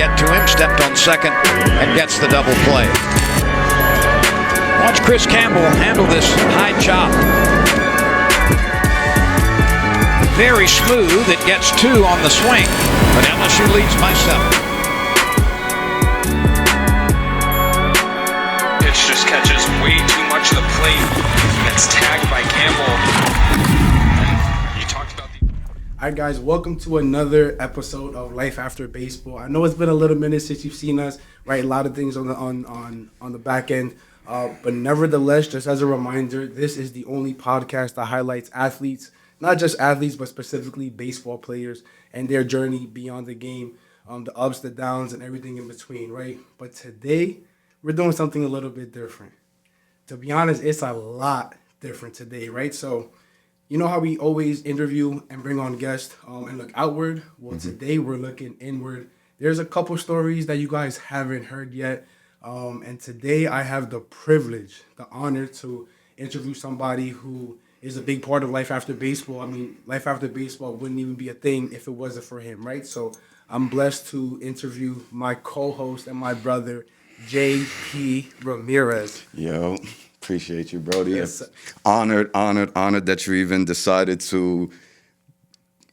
get to him, stepped on second, and gets the double play. Watch Chris Campbell handle this high chop. Very smooth. It gets 2 on the swing, but LSU leads by 7. Pitch just catches way too much of the plate. Gets tagged by Campbell. And you talked about the... All right, guys, welcome to another episode of Life After Baseball. I know it's been a little minute since you've seen us, right? A lot of things on the back end. But nevertheless, just as a reminder, this is the only podcast that highlights athletes, not just athletes, but specifically baseball players and their journey beyond the game, the ups, the downs, and everything in between, right? But today, we're doing something a little bit different. To be honest, it's a lot different today, right? So, you know how we always interview and bring on guests and look outward? Well, today we're looking inward. There's a couple stories that you guys haven't heard yet. And today I have the privilege, the honor to interview somebody who is a big part of Life After Baseball. I mean, Life After Baseball wouldn't even be a thing if it wasn't for him, right? So I'm blessed to interview my co-host and my brother, J.P. Ramirez. Yo, appreciate you, Brody. Yes. Honored that you even decided to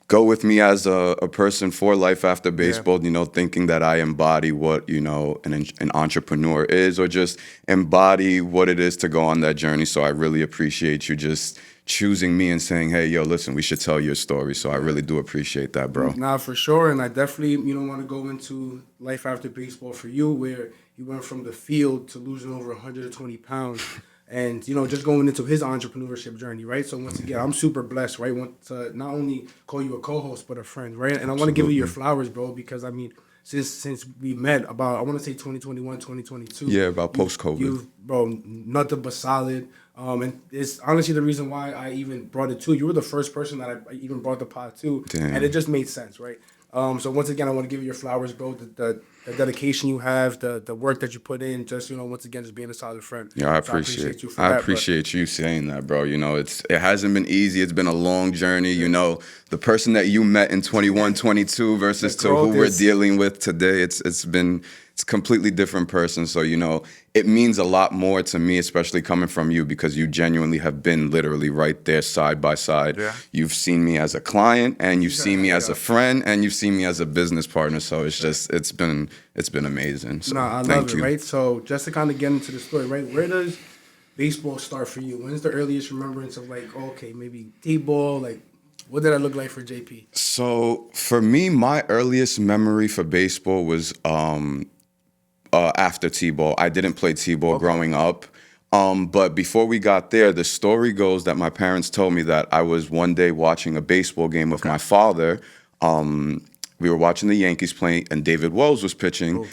go with me as a person for Life After Baseball, you know, thinking that I embody what, you know, an entrepreneur is, or just embody what it is to go on that journey. So I really appreciate you just choosing me and saying, hey, yo, listen, we should tell your story. So I really do appreciate that, bro. Nah, for sure. And I definitely, want to go into Life After Baseball for you, where you went from the field to losing over 120 pounds. And, just going into his entrepreneurship journey, right? So, once again, I'm super blessed, right? Want to not only call you a co-host, but a friend, right? And I want to give you your flowers, bro, because, I mean, since we met about, I want to say 2021, 2022. Yeah, about post-COVID. You've, bro, nothing but solid. And it's honestly the reason why I even brought it to. You were the first person that I even brought the pod to. Damn. And it just made sense, right? So once again, I want to give you your flowers, bro. The dedication you have, the work that you put in, just once again, just being a solid friend. Yeah, I appreciate you. I appreciate you saying that, bro. It hasn't been easy. It's been a long journey. The person that you met in 21, 22 versus to who we're dealing with today, it's a completely different person. So, it means a lot more to me, especially coming from you, because you genuinely have been literally right there side by side. Yeah. You've seen me as a client, and you've seen me as a friend, and you've seen me as a business partner. So it's been amazing. So I love it, right? So just to kind of get into the story, right? Where does baseball start for you? When's the earliest remembrance of maybe T-ball, what did that look like for JP? So for me, my earliest memory for baseball was after T-ball. I didn't play T-ball growing up. But before we got there, the story goes that my parents told me that I was one day watching a baseball game with my father. We were watching the Yankees play, and David Wells was pitching. Ooh.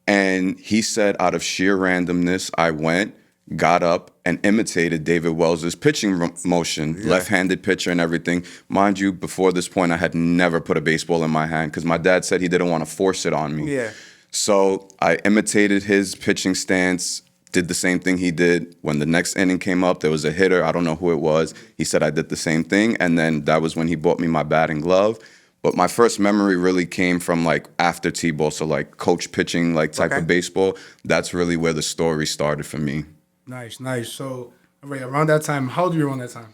And he said, out of sheer randomness, I went, got up, and imitated David Wells' pitching motion, left-handed pitcher and everything. Mind you, before this point, I had never put a baseball in my hand because my dad said he didn't want to force it on me. Yeah. So I imitated his pitching stance, did the same thing he did. When the next inning came up, there was a hitter. I don't know who it was. He said I did the same thing. And then that was when he bought me my bat and glove. But my first memory really came from after T-ball. So coach pitching type of baseball. That's really where the story started for me. Nice. So around that time, how old were you around that time?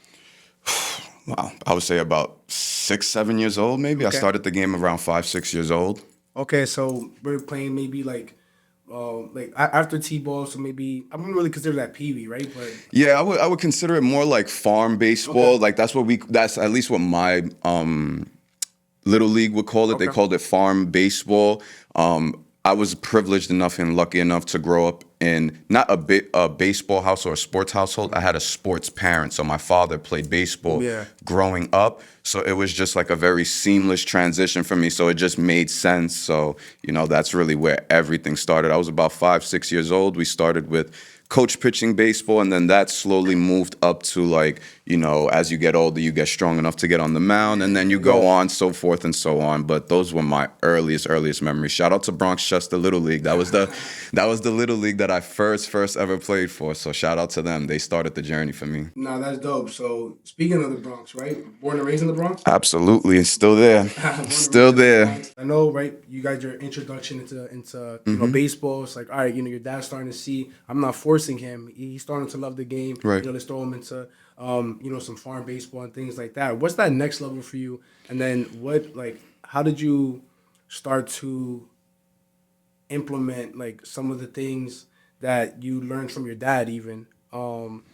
Wow. I would say about 6, 7 years old maybe. Okay. I started the game around 5, 6 years old. Okay, so we're playing maybe after T-ball, so maybe I wouldn't really consider that Pee-wee, right? But yeah, I would consider it more like farm baseball. Okay. That's at least what my little league would call it. Okay. They called it farm baseball. I was privileged enough and lucky enough to grow up in not a baseball house or a sports household. I had a sports parent, so my father played baseball growing up. So it was just a very seamless transition for me. So it just made sense. So, that's really where everything started. I was about 5, 6 years old. We started with coach pitching baseball, and then that slowly moved up to like, you know, as you get older, you get strong enough to get on the mound, and then you go on, so forth and so on. But those were my earliest memories. Shout out to Bronx Chester Little League. That was the Little League that I first ever played for. So shout out to them. They started the journey for me. Nah, that's dope. So speaking of the Bronx, right? Born and raised in the Bronx? Absolutely. It's still there. Still there. I know, right? You guys, your introduction into you know, baseball. It's like, all right, you know, your dad's starting to see. I'm not forcing him. He's starting to love the game. Right. You know, let's throw him into you know, some farm baseball and things like that. What's that next level for you? And then how did you start to implement like some of the things that you learned from your dad, even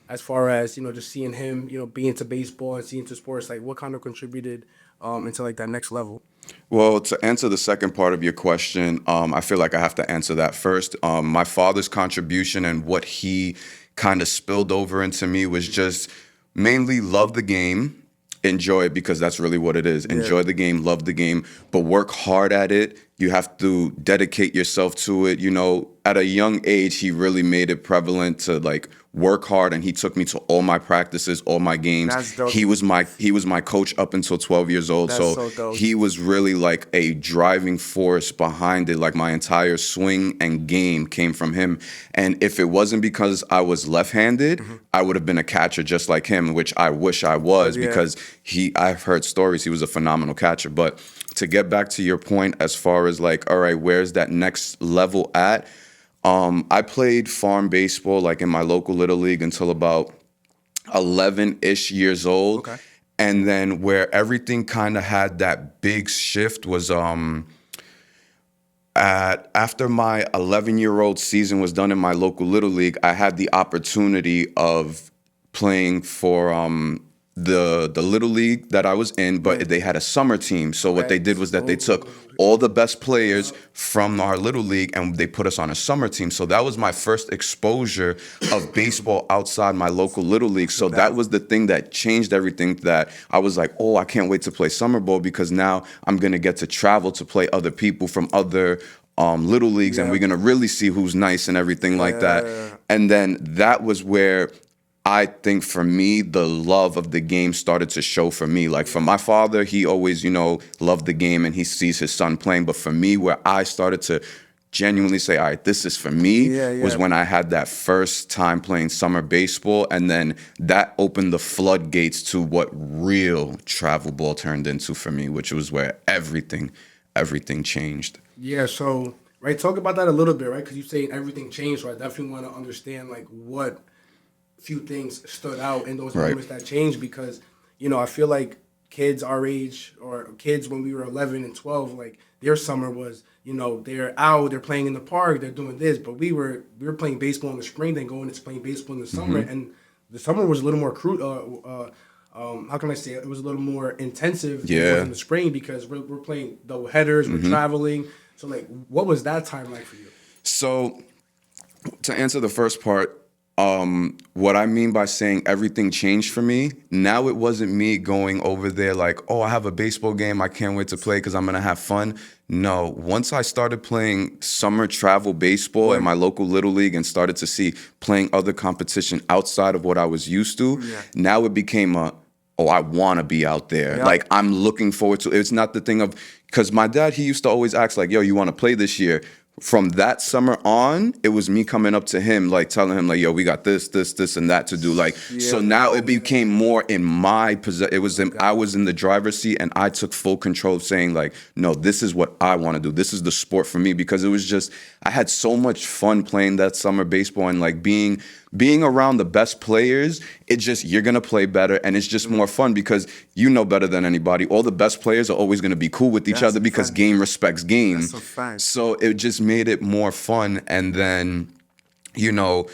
as far as, you know, just seeing him, you know, be into baseball and seeing into sports, like what kind of contributed into like that next level? Well, to answer the second part of your question, I feel like I have to answer that first. My father's contribution and what he kind of spilled over into me was just mainly love the game, enjoy it, because that's really what it is. Yeah. Enjoy the game, love the game, but work hard at it. You have to dedicate yourself to it. You know, at a young age, he really made it prevalent to like work hard, and he took me to all my practices, all my games. That's dope. He was my coach up until 12 years old. That's so dope. He was really like a driving force behind it. Like my entire swing and game came from him. And if it wasn't because I was left-handed, I would have been a catcher just like him, which I wish I was, because I've heard stories. He was a phenomenal catcher. But to get back to your point, as far as like, all right, where's that next level at? I played farm baseball like in my local little league until about 11-ish years old. Okay. And then where everything kind of had that big shift was after my 11-year-old season was done in my local little league, I had the opportunity of playing for the little league that I was in, but they had a summer team. So what they did was that they took all the best players from our little league and they put us on a summer team. So that was my first exposure of baseball outside my local little league. So that was the thing that changed everything, that I was like, oh, I can't wait to play summer ball, because now I'm going to get to travel to play other people from other little leagues, and we're going to really see who's nice and everything like that. And then that was where I think for me, the love of the game started to show for me. Like for my father, he always, you know, loved the game and he sees his son playing. But for me, where I started to genuinely say, all right, this is for me, was when I had that first time playing summer baseball. And then that opened the floodgates to what real travel ball turned into for me, which was where everything changed. Yeah, so, right, talk about that a little bit, right? Because you say everything changed, so I definitely want to understand, like, what few things stood out in those moments that changed, because, you know, I feel like kids our age, or kids when we were 11 and 12, like, their summer was, you know, they're out, they're playing in the park, they're doing this, but we were playing baseball in the spring, then going into playing baseball in the summer, and the summer was a little more how can I say it? It was a little more intensive than it was in the spring, because we're playing double headers, we're traveling. So, like, what was that time like for you? So, to answer the first part, what I mean by saying everything changed for me, now it wasn't me going over there like, oh, I have a baseball game, I can't wait to play because I'm going to have fun. No, once I started playing summer travel baseball in my local little league and started to see playing other competition outside of what I was used to, now it became I want to be out there. Yep. Like, I'm looking forward to it. It's not the thing of, because my dad, he used to always ask like, yo, you want to play this year? From that summer on, it was me coming up to him, like telling him like, yo, we got this, and that to do. Like, so now it became more in my possession. I was in the driver's seat, and I took full control of saying like, no, this is what I want to do. This is the sport for me, because it was just, I had so much fun playing that summer baseball, and like being around the best players, it just, you're going to play better, and it's just more fun because you know better than anybody. All the best players are always going to be cool with each other because game respects game. So it just made it more fun. And then, you know,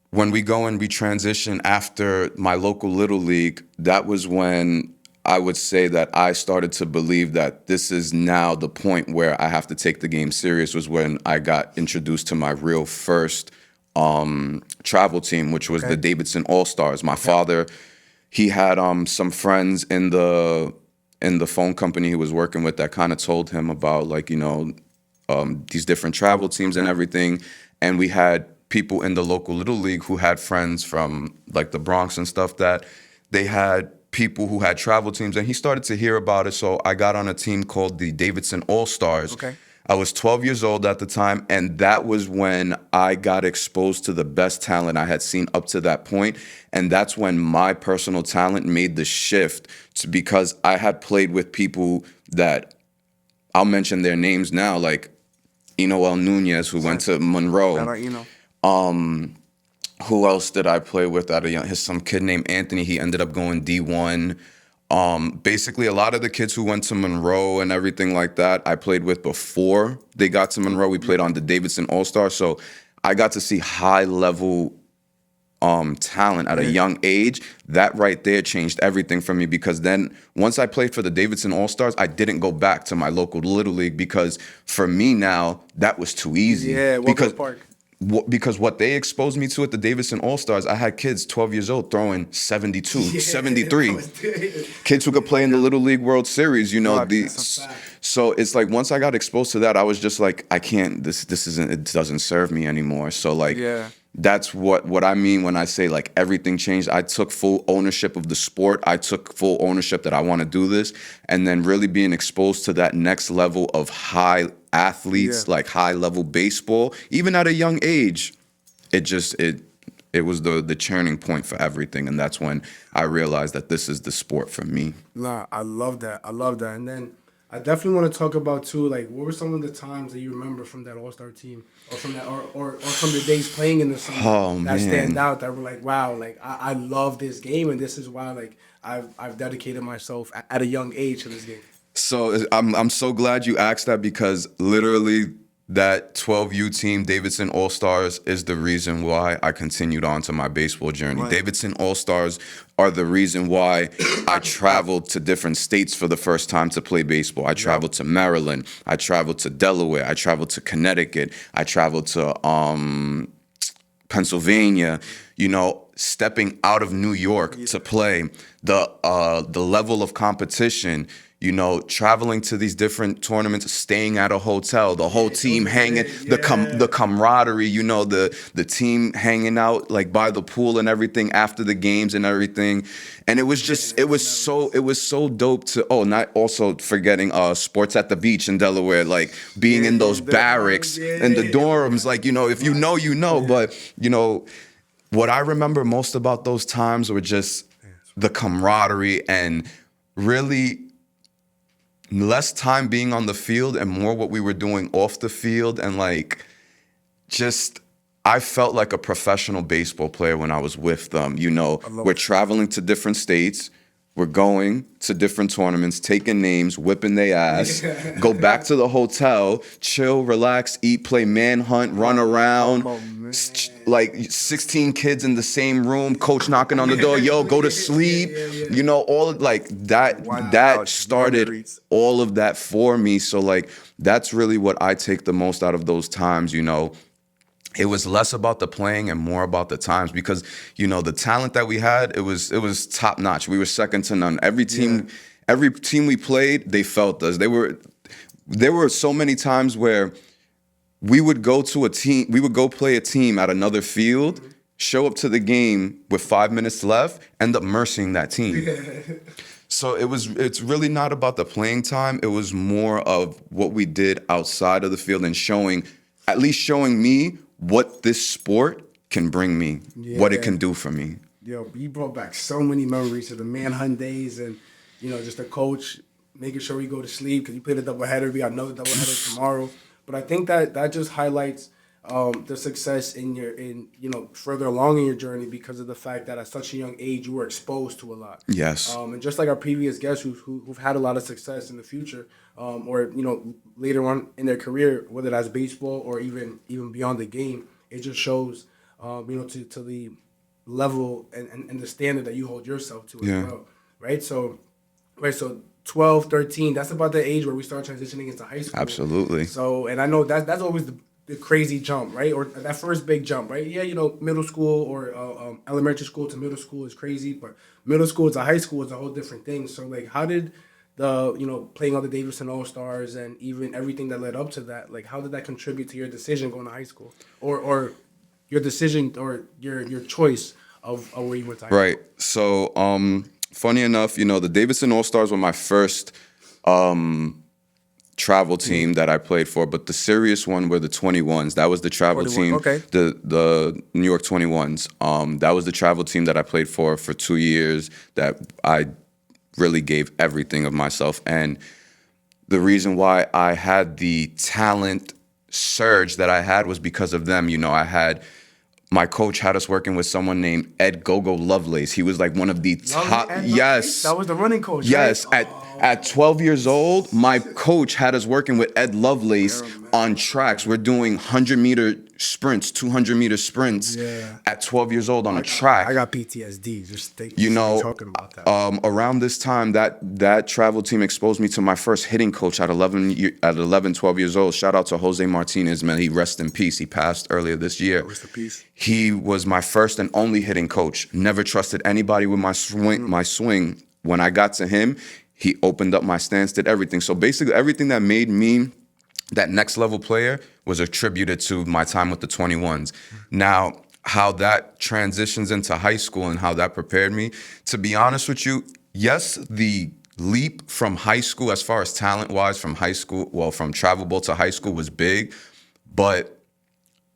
when we go and we transition after my local little league, that was when I would say that I started to believe that this is now the point where I have to take the game serious, was when I got introduced to my real first travel team, which was the Davidson All-Stars. My father, he had some friends in the phone company he was working with that kind of told him about, like, you know, these different travel teams and everything. And we had people in the local Little League who had friends from like the Bronx and stuff that they had people who had travel teams, and he started to hear about it. So I got on a team called the Davidson All-Stars. Okay. I was 12 years old at the time, and that was when I got exposed to the best talent I had seen up to that point. And that's when my personal talent made the shift because I had played with people that I'll mention their names now, like Enoel Nunez, who went to Monroe. Shout out, Eno. Who else did I play with at a young? Some kid named Anthony. He ended up going D1. Basically, a lot of the kids who went to Monroe and everything like that, I played with before they got to Monroe. We played on the Davidson All-Star, so I got to see high-level talent at a young age. That right there changed everything for me, because then once I played for the Davidson All-Stars, I didn't go back to my local Little League, because for me now, that was too easy. Yeah, Walker Park. Because what they exposed me to at the Davidson All-Stars, I had kids 12 years old throwing 72, 73. Kids who could play in the Little League World Series, you know. So it's like once I got exposed to that, I was just like, I can't, this isn't, it doesn't serve me anymore. So like, that's what I mean when I say like everything changed. I took full ownership of the sport. I took full ownership that I want to do this. And then really being exposed to that next level of high athletes, like high level baseball, even at a young age, it was the turning point for everything. And that's when I realized that this is the sport for me. Nah, I love that. And then I definitely want to talk about too, like, what were some of the times that you remember from that All-Star team, or from that, or from the days playing in the summer that stand out, that were like, wow, like I love this game, and this is why like I've dedicated myself at a young age to this game. So I'm so glad you asked that, because literally that 12U team, Davidson All-Stars, is the reason why I continued on to my baseball journey. Right. Davidson All-Stars are the reason why I traveled to different states for the first time to play baseball. I traveled to Maryland. I traveled to Delaware. I traveled to Connecticut. I traveled to Pennsylvania. You know, stepping out of New York to play, the level of competition, you know, traveling to these different tournaments, staying at a hotel, the whole team hanging, the camaraderie, you know, the team hanging out like by the pool and everything after the games and everything. And it was just, it was so dope to, not also forgetting sports at the beach in Delaware, like being in those barracks and the dorms, like, you know, if you know, you know, but, you know, what I remember most about those times were just the camaraderie and really less time being on the field and more what we were doing off the field. And like, just, I felt like a professional baseball player when I was with them. You know, we're traveling to different states. We're going to different tournaments, taking names, whipping their ass, go back to the hotel, chill, relax, eat, play manhunt, run around. Like 16 kids in the same room, coach knocking on the door, yo, go to sleep. You know, all of, like that, that started all of that for me. So like, that's really what I take the most out of those times, you know. It was less about the playing and more about the times, because, you know, the talent that we had, it was top notch. We were second to none. Every team we played, they felt us. There were so many times where we would go play a team at another field, show up to the game with 5 minutes left, end up mercing that team. So it's really not about the playing time. It was more of what we did outside of the field and showing me what this sport can bring me, what it can do for me. Yo, you brought back so many memories to the manhunt days, and, you know, just the coach making sure we go to sleep because you played a doubleheader. We got another doubleheader tomorrow. But I think that just highlights the success in further along in your journey, because of the fact that at such a young age you were exposed to a lot. Yes. And just like our previous guests who've had a lot of success in the future, or, you know, later on in their career, whether that's baseball or even beyond the game, it just shows to the level and the standard that you hold yourself to as well. Right? So 12, 13, that's about the age where we start transitioning into high school. Absolutely. So, and I know that's always the crazy jump, right? Or that first big jump, right? Yeah, you know, middle school or elementary school to middle school is crazy, but middle school to high school is a whole different thing. So, like, how did playing on the Davidson All-Stars and even everything that led up to that, like, how did that contribute to your decision going to high school? Or your decision or your choice of where you went to high Right. So, funny enough, the Davidson All-Stars were my first travel team that I played for, but the serious one were the 21s. That was the travel 21, team. okay. The New York 21s. That was the travel team that I played for 2 years, that I really gave everything of myself. And the reason why I had the talent surge that I had was because of them. My coach had us working with someone named Ed Gogo Lovelace. He was like one of the top. Yes. That was the running coach. Yes. Right? At 12 years old, my coach had us working with Ed Lovelace on tracks. We're doing 100-meter sprints, 200-meter sprints at 12 years old on a track. I got PTSD just talking about that. Around this time, that travel team exposed me to my first hitting coach at 11, 12 years old. Shout out to Jose Martinez, man. He rest in peace. He passed earlier this year. Rest in peace. He was my first and only hitting coach. Never trusted anybody with my swing. When I got to him, he opened up my stance, did everything. So basically, everything that made me that next level player was attributed to my time with the 21s. Now, how that transitions into high school and how that prepared me, to be honest with you, yes, the leap from high school, as far as talent-wise, from travel ball to high school was big, but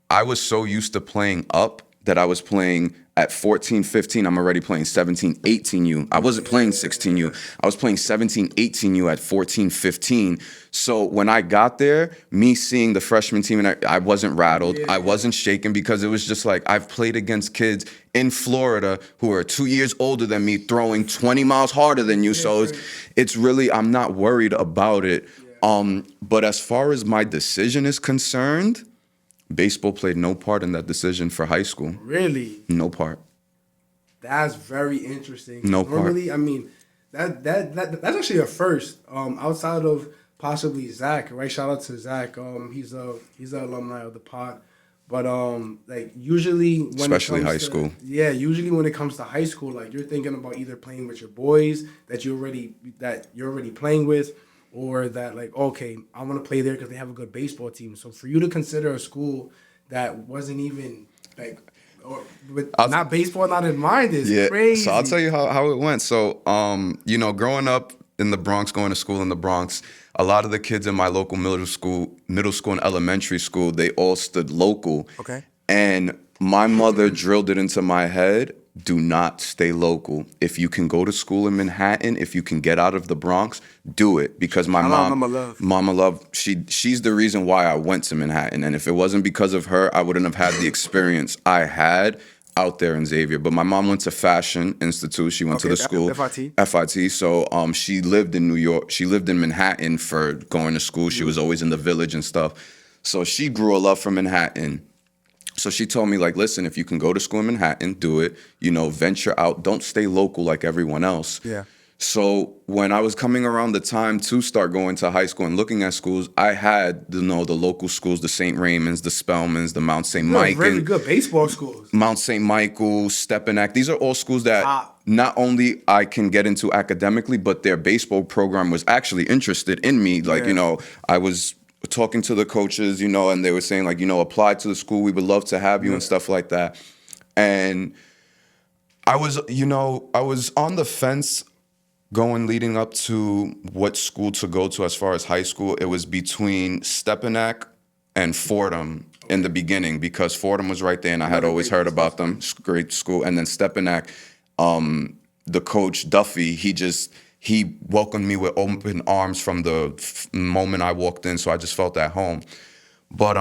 I was so used to playing up that I was playing at 14, 15, I'm already playing 17, 18U. I wasn't playing 16U. I was playing 17, 18U at 14, 15. So when I got there, me seeing the freshman team, and I wasn't rattled. I wasn't shaken, because it was just like, I've played against kids in Florida who are 2 years older than me, throwing 20 miles harder than you. So it's really, I'm not worried about it. But as far as my decision is concerned, baseball played no part in that decision for high school. Really? No part. That's very interesting. No Normally, I mean, that's actually a first. Outside of possibly Zach, right? Shout out to Zach. He's an alumni of the pod. But like usually when especially it comes high to, school. Yeah, usually when it comes to high school, like you're thinking about either playing with your boys that you're already playing with, or that like, okay, I want to play there because they have a good baseball team. So for you to consider a school that wasn't even like, or with not baseball not in mind is crazy. So I'll tell you how it went. So growing up in the Bronx, going to school in the Bronx, a lot of the kids in my local middle school and elementary school, they all stood local. Okay. And my mother drilled it into my head, do not stay local. If you can go to school in Manhattan, if you can get out of the Bronx, do it. Because my Mama Love, she's the reason why I went to Manhattan. And if it wasn't because of her, I wouldn't have had the experience I had out there in Xavier. But my mom went to Fashion Institute. She went to the school. FIT. So she lived in New York. She lived in Manhattan for going to school. She was always in the Village and stuff. So she grew a love for Manhattan. So she told me, like, listen, if you can go to school in Manhattan, do it. Venture out. Don't stay local like everyone else. Yeah. So when I was coming around the time to start going to high school and looking at schools, I had the local schools, the St. Raymond's, the Spelmans, the Mount St. Michael. Very good baseball schools. Mount St. Michael, Stepinac. These are all schools that not only I can get into academically, but their baseball program was actually interested in me. Like, I was talking to the coaches, and they were saying, like, apply to the school. We would love to have you and stuff like that. And I was on the fence leading up to what school to go to as far as high school. It was between Stepinac and Fordham in the beginning, because Fordham was right there and I had always heard about them. Great school. And then Stepinac, the coach Duffy, he welcomed me with open arms from the moment I walked in, so I just felt at home. But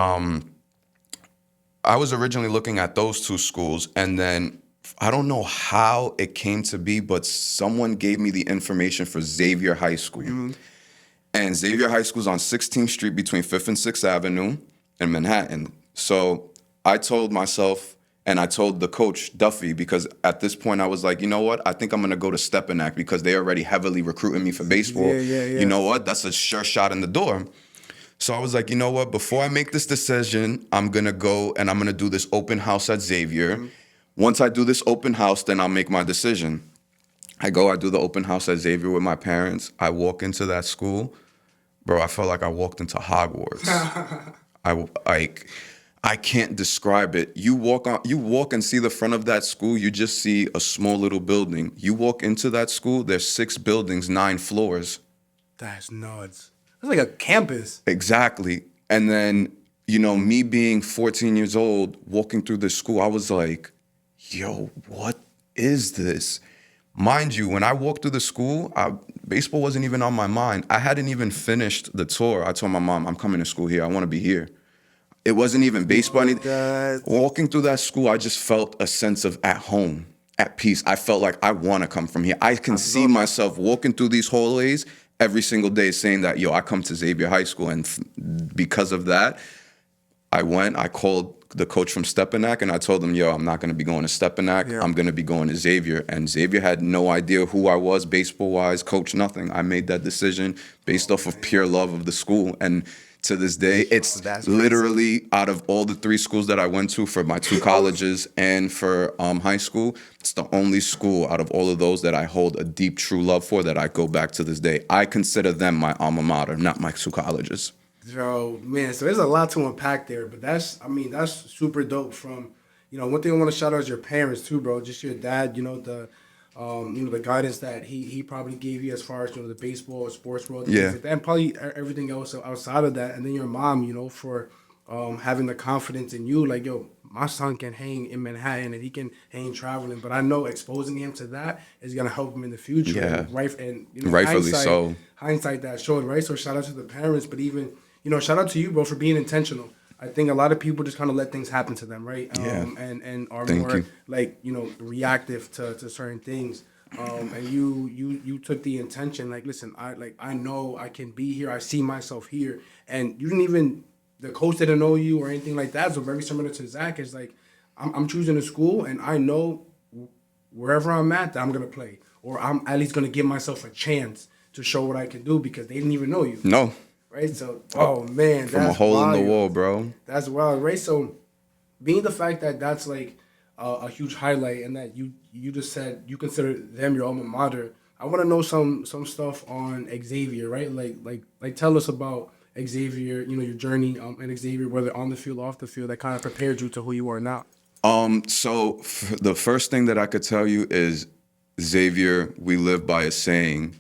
I was originally looking at those two schools, and then I don't know how it came to be, but someone gave me the information for Xavier High School. Mm-hmm. And Xavier High School is on 16th Street between 5th and 6th Avenue in Manhattan. So I told myself, and I told the coach, Duffy, because at this point I was like, you know what? I think I'm going to go to Stepinac because they already heavily recruiting me for baseball. Yeah. You know what? That's a sure shot in the door. So I was like, you know what? Before I make this decision, I'm going to go and I'm going to do this open house at Xavier. Mm-hmm. Once I do this open house, then I'll make my decision. I do the open house at Xavier with my parents. I walk into that school. Bro, I felt like I walked into Hogwarts. I can't describe it. You walk and see the front of that school, you just see a small little building. You walk into that school, there's 6 buildings, 9 floors. That's nuts. It's like a campus. Exactly. And then, me being 14 years old, walking through this school, I was like, yo, what is this? Mind you, when I walked through the school, baseball wasn't even on my mind. I hadn't even finished the tour. I told my mom, I'm coming to school here. I want to be here. It wasn't even baseball. Walking through that school, I just felt a sense of at home, at peace. I felt like I want to come from here. I can see myself walking through these hallways every single day saying that, I come to Xavier High School. And because of that, I called the coach from Stepanak and I told him, I'm not going to be going to Stepanak. Yeah. I'm going to be going to Xavier. And Xavier had no idea who I was baseball-wise, coach, nothing. I made that decision based off of pure love of the school. And to this day, it's literally out of all the 3 schools that I went to for my 2 colleges and for high school, it's the only school out of all of those that I hold a deep, true love for that I go back to this day. I consider them my alma mater, not my 2 colleges. Yo, man, so there's a lot to unpack there, but that's super dope from, one thing I want to shout out is your parents too, bro. Just your dad, the guidance that he probably gave you as far as, the baseball or sports world. And probably everything else outside of that. And then your mom, for having the confidence in you, like, my son can hang in Manhattan and he can hang traveling, but I know exposing him to that is going to help him in the future. Yeah. Right. And, rightfully so. Hindsight that showed, right? So shout out to the parents, but even, shout out to you, bro, for being intentional. I think a lot of people just kind of let things happen to them, right? And are more like, reactive to certain things. And you took the intention, like, listen, I know I can be here. I see myself here. And you didn't even, the coach didn't know you or anything like that. So very similar to Zach is like, I'm choosing a school and I know wherever I'm at that I'm going to play. Or I'm at least going to give myself a chance to show what I can do because they didn't even know you. No. Right, so man, from a hole in the wall, bro. That's wild, right? So, being the fact that that's like a huge highlight, and that you just said you consider them your alma mater. I want to know some stuff on Xavier, right? Like tell us about Xavier. Your journey in Xavier, whether on the field, off the field, that kind of prepared you to who you are now. So the first thing that I could tell you is Xavier. We live by a saying.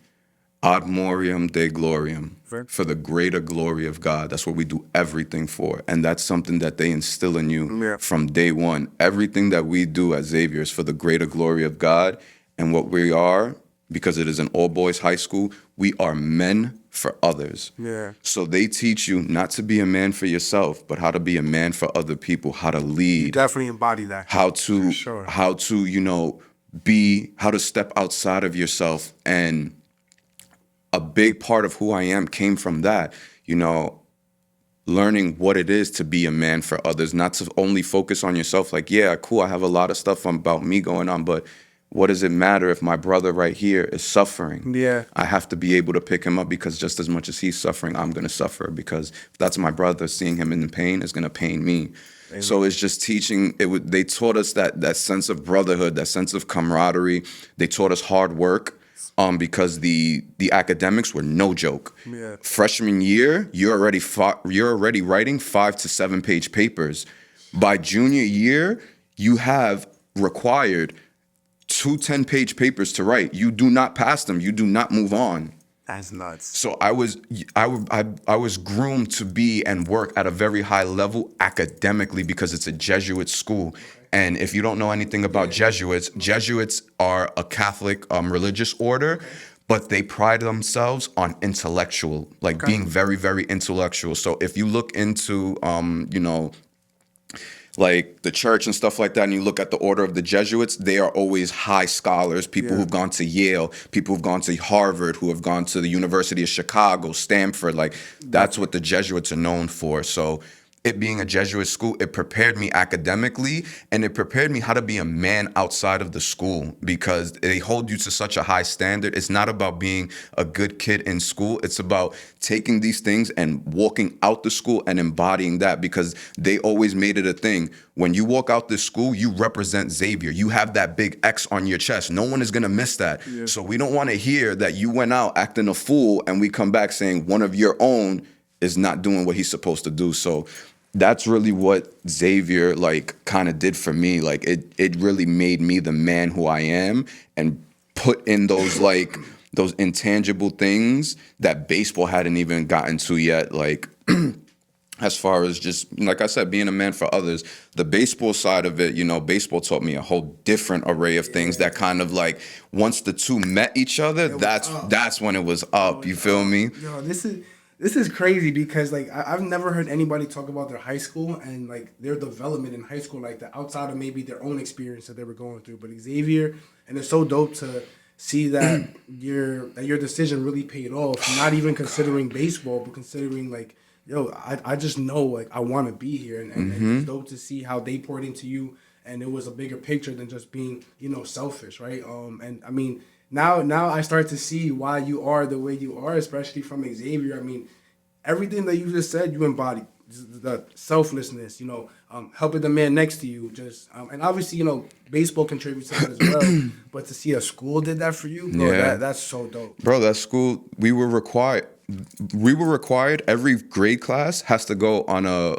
Ad Moriam Dei Gloriam, for the greater glory of God. That's what we do everything for. And that's something that they instill in you from day one. Everything that we do at Xavier is for the greater glory of God. And what we are, because it is an all-boys high school, we are men for others. Yeah. So they teach you not to be a man for yourself, but how to be a man for other people, how to lead. You definitely embody that. How to how to step outside of yourself. And a big part of who I am came from that, learning what it is to be a man for others, not to only focus on yourself. Like, yeah, cool, I have a lot of stuff about me going on, but what does it matter if my brother right here is suffering? Yeah. I have to be able to pick him up because just as much as he's suffering, I'm going to suffer because if that's my brother, seeing him in pain is going to pain me. Amen. So it's just teaching. They taught us that sense of brotherhood, that sense of camaraderie. They taught us hard work. Because the academics were no joke. Yeah. Freshman year, you're already writing 5 to 7 page papers. By junior year, you have required 2 10-page papers to write. You do not pass them. You do not move on. That's nuts. So I was groomed to be and work at a very high level academically because it's a Jesuit school. And if you don't know anything about Jesuits are a Catholic religious order, but they pride themselves on intellectual, being very, very intellectual. So if you look into, like the church and stuff like that, and you look at the order of the Jesuits, they are always high scholars, people who've gone to Yale, people who've gone to Harvard, who have gone to the University of Chicago, Stanford. That's what the Jesuits are known for. So it being a Jesuit school, it prepared me academically, and it prepared me how to be a man outside of the school because they hold you to such a high standard. It's not about being a good kid in school. It's about taking these things and walking out the school and embodying that because they always made it a thing. When you walk out this school, you represent Xavier. You have that big X on your chest. No one is going to miss that. Yeah. So we don't want to hear that you went out acting a fool and we come back saying one of your own is not doing what he's supposed to do. So that's really what Xavier like kind of did for me. Like it really made me the man who I am, and put in those like those intangible things that baseball hadn't even gotten to yet. Like as far as just, like I said, being a man for others, the baseball side of it, you know, baseball taught me a whole different array of things that kind of like, once the two met each other, that's when it was up. You feel me? Yo, this is crazy because like I've never heard anybody talk about their high school and like their development in high school like that outside of maybe their own experience that they were going through. But Xavier, and it's so dope to see that your decision really paid off. Not even considering baseball, but considering like, yo, I just know like I want to be here, and it's dope to see how they poured into you, and it was a bigger picture than just being, you know, selfish, right? And I mean, now I start to see why you are the way you are, especially from Xavier. I mean, everything that you just said, you embody the selflessness, you know, helping the man next to you, just and obviously, you know, baseball contributes to that as well. But to see a school did that for you, bro, that's so dope, bro. That school, we were required. Every grade class has to go on a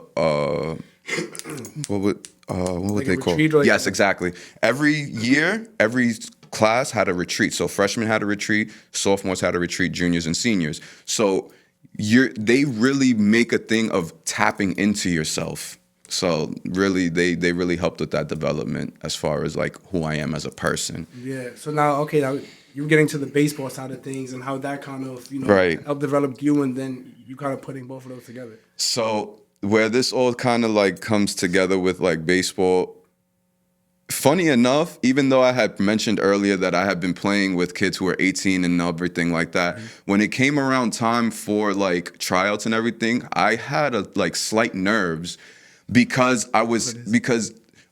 what would like they call? Yes, exactly. Every year, every class had a retreat. So freshmen had a retreat, sophomores had a retreat, juniors and seniors. So they really make a thing of tapping into yourself. So really, they really helped with that development as far as like who I am as a person. Yeah. So now you're getting to the baseball side of things and how that kind of, you know, helped develop you, and then you kind of putting both of those together. So where this all kind of like comes together with like baseball, funny enough, even though I had mentioned earlier that I had been playing with kids who were 18 and everything like that, when it came around time for like tryouts and everything, I had a like slight nerves because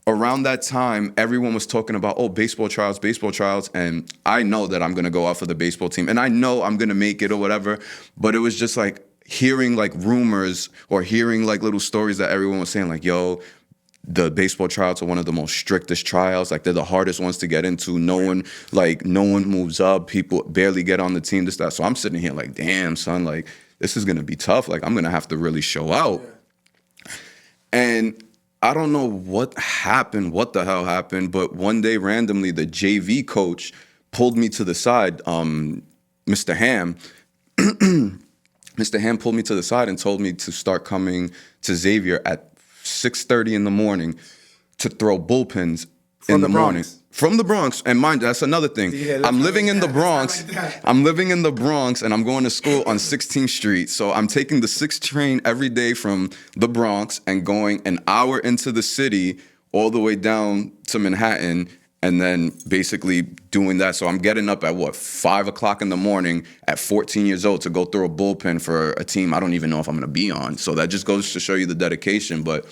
around that time, everyone was talking about, oh, baseball trials, and I know that I'm going to go out for the baseball team, and I know I'm going to make it or whatever, but it was just like hearing like rumors or hearing like little stories that everyone was saying like, yo, the baseball tryouts are one of the most strictest tryouts, like they're the hardest ones to get into. No one moves up, people barely get on the team, this, that. So I'm sitting here like, damn, son, like this is going to be tough, like I'm going to have to really show out. And I don't know what the hell happened, but one day randomly the JV coach pulled me to the side, Mr. Ham. Mr. Ham pulled me to the side and told me to start coming to Xavier at 6:30 in the morning to throw bullpens in the morning. From the Bronx, and mind, that's another thing. I'm living in the Bronx. I'm living in the Bronx, and I'm going to school on 16th Street. So I'm taking the 6 train every day from the Bronx and going an hour into the city all the way down to Manhattan, and then basically doing that. So I'm getting up at 5 o'clock in the morning at 14 years old to go throw a bullpen for a team I don't even know if I'm going to be on. So that just goes to show you the dedication. But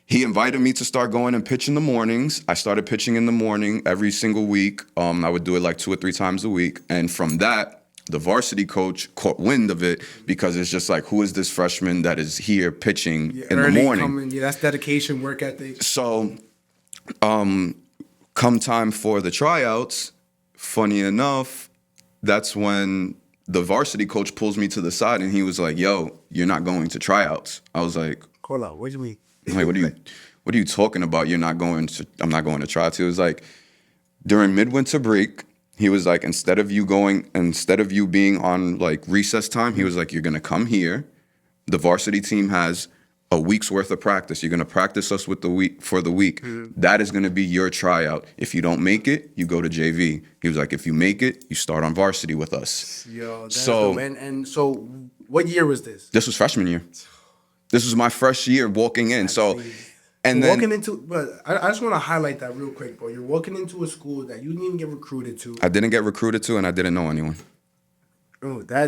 he invited me to start going and pitch in the mornings. I started pitching in the morning every single week. I would do it like 2 or 3 times a week. And from that, the varsity coach caught wind of it because it's just like, who is this freshman that is here pitching in the morning? That's dedication, work ethic. So come time for the tryouts, funny enough, that's when the varsity coach pulls me to the side and he was like, yo, you're not going to tryouts. I was like, hold on, where's me? I'm like, what are you talking about? I'm not going to tryouts. He was like, during midwinter break, he was like, instead of you being on like recess time, he was like, you're gonna come here. The varsity team has a week's worth of practice. You're gonna practice us for the week. Mm-hmm. That is gonna be your tryout. If you don't make it, you go to JV. He was like, if you make it, you start on varsity with us. Yo, that's dope. And so what year was this? This was freshman year. This was my fresh year walking in. But I just want to highlight that real quick, bro. You're walking into a school that you didn't even get recruited to. I didn't get recruited to, and I didn't know anyone. Oh, I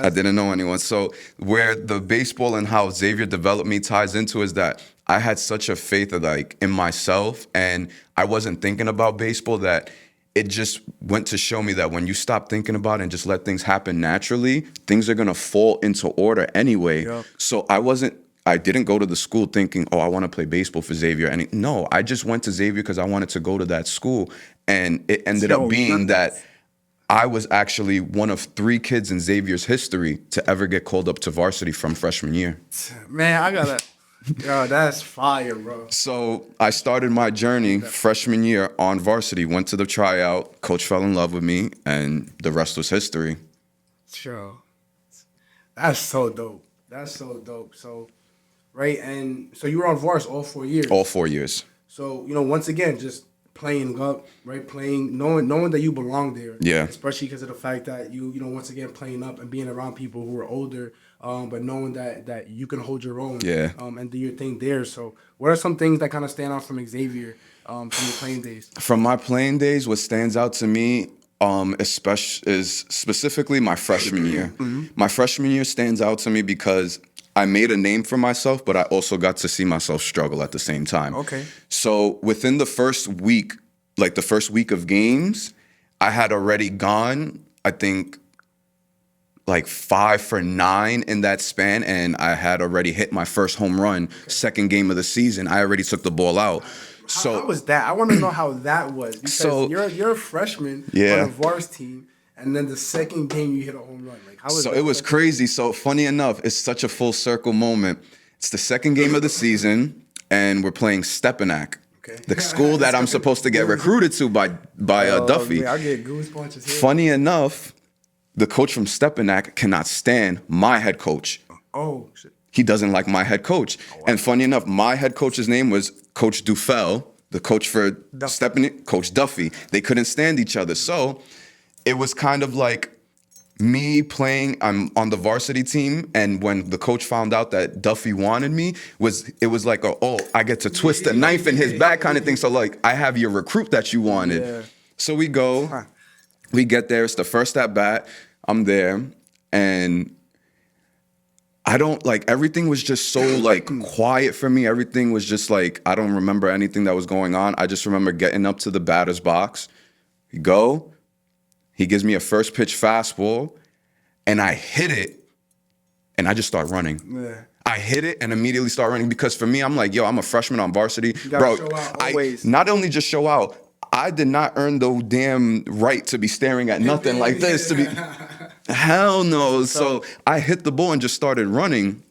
didn't know anyone. So where the baseball and how Xavier developed me ties into is that I had such a faith in myself, and I wasn't thinking about baseball, that it just went to show me that when you stop thinking about it and just let things happen naturally, things are gonna fall into order anyway. Yep. So I didn't go to the school thinking, oh, I want to play baseball for Xavier. No, I just went to Xavier because I wanted to go to that school. And it ended up being that I was actually one of 3 kids in Xavier's history to ever get called up to varsity from freshman year. Man, I gotta. Yo, that's fire, bro. So I started my journey freshman year on varsity, went to the tryout, coach fell in love with me, and the rest was history. Sure. That's so dope. That's so dope. So, right, and so you were on vars all 4 years. All 4 years. So, once again, just playing up, right? Playing, knowing that you belong there. Yeah. Especially because of the fact that you once again, playing up and being around people who are older, but knowing that you can hold your own. Yeah. And do your thing there. So, what are some things that kind of stand out from Xavier from your playing days? From my playing days, what stands out to me, especially is specifically my freshman year. Mm-hmm. My freshman year stands out to me because I made a name for myself, but I also got to see myself struggle at the same time. Okay. So within the first week, like the first week of games, I had already gone, I think, like 5 for 9 in that span, and I had already hit my first home run. Second game of the season, I already took the ball out. How was that? I want to know how that was, because you're a freshman on a vars team, and then the second game you hit a home run. Like, how was So that? it was crazy. So funny enough, it's such a full circle moment. It's the second game of the season, and we're playing Stepanak, the school that I'm supposed to get recruited to by Duffy. Man, I get goosebumps here. Funny enough, the coach from Stepanak cannot stand my head coach. Oh, shit. He doesn't like my head coach. And funny enough, my head coach's name was Coach Dufel, the coach for Stepanak, Coach Duffy. They couldn't stand each other. So it was kind of like me playing, I'm on the varsity team, and when the coach found out that Duffy wanted me, it was like, I get to twist a knife in his back kind of thing. So like, I have your recruit that you wanted. Yeah. So we go, we get there, it's the first at bat, I'm there, and I don't, like, everything was just so, like, quiet for me. Everything was just, like, I don't remember anything that was going on. I just remember getting up to the batter's box. We go. He gives me a first pitch fastball, and I hit it, and I just start running. Yeah. I hit it and immediately start running, because for me, I'm like, yo, I'm a freshman on varsity. You gotta show out always. I not only just show out, I did not earn the damn right to be staring at nothing like this. To be, hell no. So I hit the ball and just started running.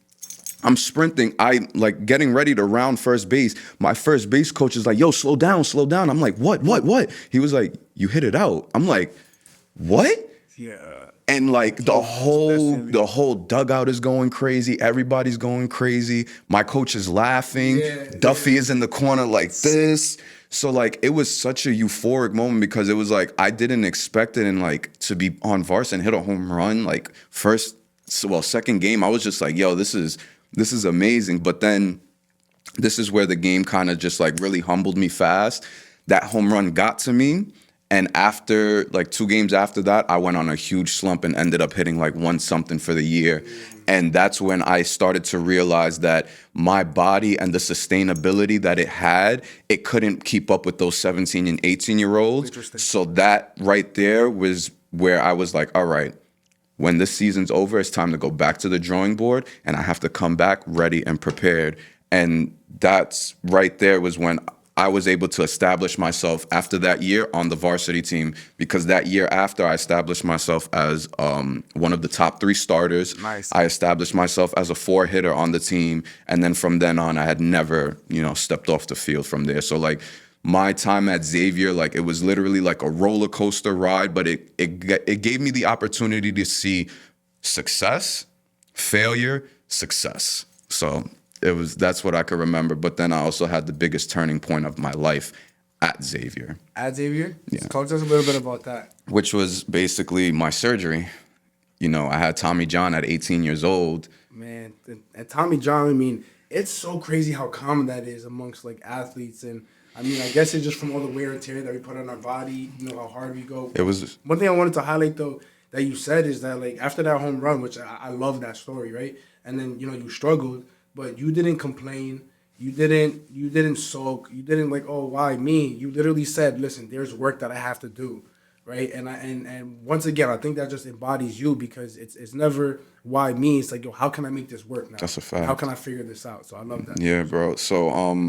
I'm sprinting. I like getting ready to round first base. My first base coach is like, yo, slow down, slow down. I'm like, what? He was like, you hit it out. I'm like, what? Yeah. And like the whole dugout is going crazy. Everybody's going crazy. My coach is laughing. Yeah, Duffy is in the corner like this. So like it was such a euphoric moment, because it was like I didn't expect it, and like to be on varsity and hit a home run like second game. I was just like, yo, this is amazing. But then this is where the game kind of just like really humbled me fast. That home run got to me. And after like 2 games after that, I went on a huge slump and ended up hitting like 1-something for the year. And that's when I started to realize that my body and the sustainability that it had, it couldn't keep up with those 17 and 18-year-olds. So that right there was where I was like, all right, when this season's over, it's time to go back to the drawing board, and I have to come back ready and prepared. And that's right there was when I was able to establish myself after that year on the varsity team, because that year after I established myself as one of the top 3 starters. Nice. I established myself as a 4-hitter on the team. And then from then on, I had never, stepped off the field from there. So like my time at Xavier, like it was literally like a roller coaster ride, but it gave me the opportunity to see success, failure, success. So that's what I could remember. But then I also had the biggest turning point of my life at Xavier. At Xavier? Yeah. Talk to us a little bit about that. Which was basically my surgery. I had Tommy John at 18 years old. Man, and Tommy John, I mean, it's so crazy how common that is amongst like athletes. And I mean, I guess it's just from all the wear and tear that we put on our body, how hard we go. It was one thing I wanted to highlight though that you said is that like after that home run, which I love that story, right? And then you struggled, but you didn't complain. You didn't sulk. You didn't like, oh, why me? You literally said, listen, there's work that I have to do, right? And once again, I think that just embodies you, because it's never why me. It's like, yo, how can I make this work now? That's a fact. How can I figure this out? So I love that. Yeah, bro. So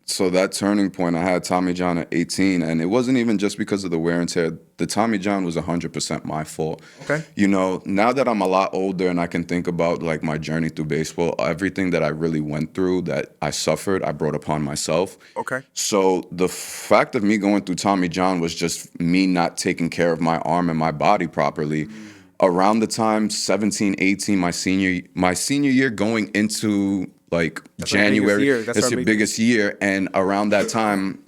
So that turning point, I had Tommy John at 18, and it wasn't even just because of the wear and tear. The Tommy John was 100% my fault. Okay. You know, now that I'm a lot older and I can think about like my journey through baseball, everything that I really went through, that I suffered, I brought upon myself. Okay. So the fact of me going through Tommy John was just me not taking care of my arm and my body properly. Around the time 17, 18, my senior year, going into like January, it's your biggest year. And around that time,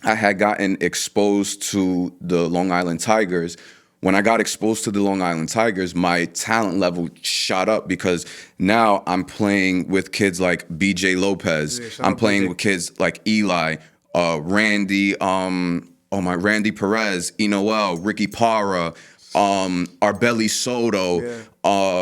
I had gotten exposed to the Long Island Tigers. When I got exposed to the Long Island Tigers, my talent level shot up because now I'm playing with kids like BJ Lopez. I'm playing with kids like Eli, Randy, Randy Perez, Enoel, Ricky Parra, Arbeli Soto,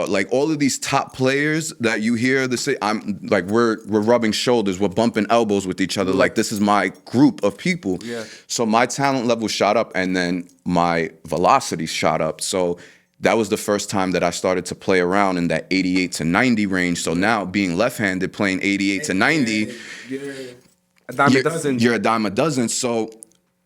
like all of these top players that you hear I'm like we're rubbing shoulders, we're bumping elbows with each other. Like this is my group of people. Yeah. So my talent level shot up, and then my velocity shot up. So that was the first time that I started to play around in that 88 to 90 range. So now being left-handed, playing 88 to 90, a dime a dozen. You're a dime a dozen. So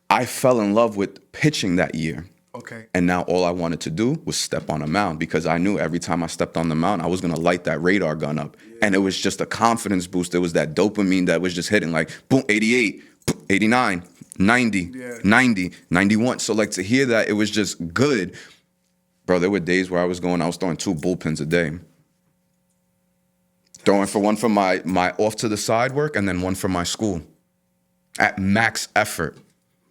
I fell in love with pitching that year. Okay. And now all I wanted to do was step on a mound because I knew every time I stepped on the mound, I was going to light that radar gun up. Yeah. And it was just a confidence boost. It was that dopamine that was just hitting like, boom, 88, 89, 90, 90, 91. So like to hear that, it was just good. Bro, there were days where I was throwing 2 bullpens a day. Throwing for one for my off to the side work and then one for my school at max effort.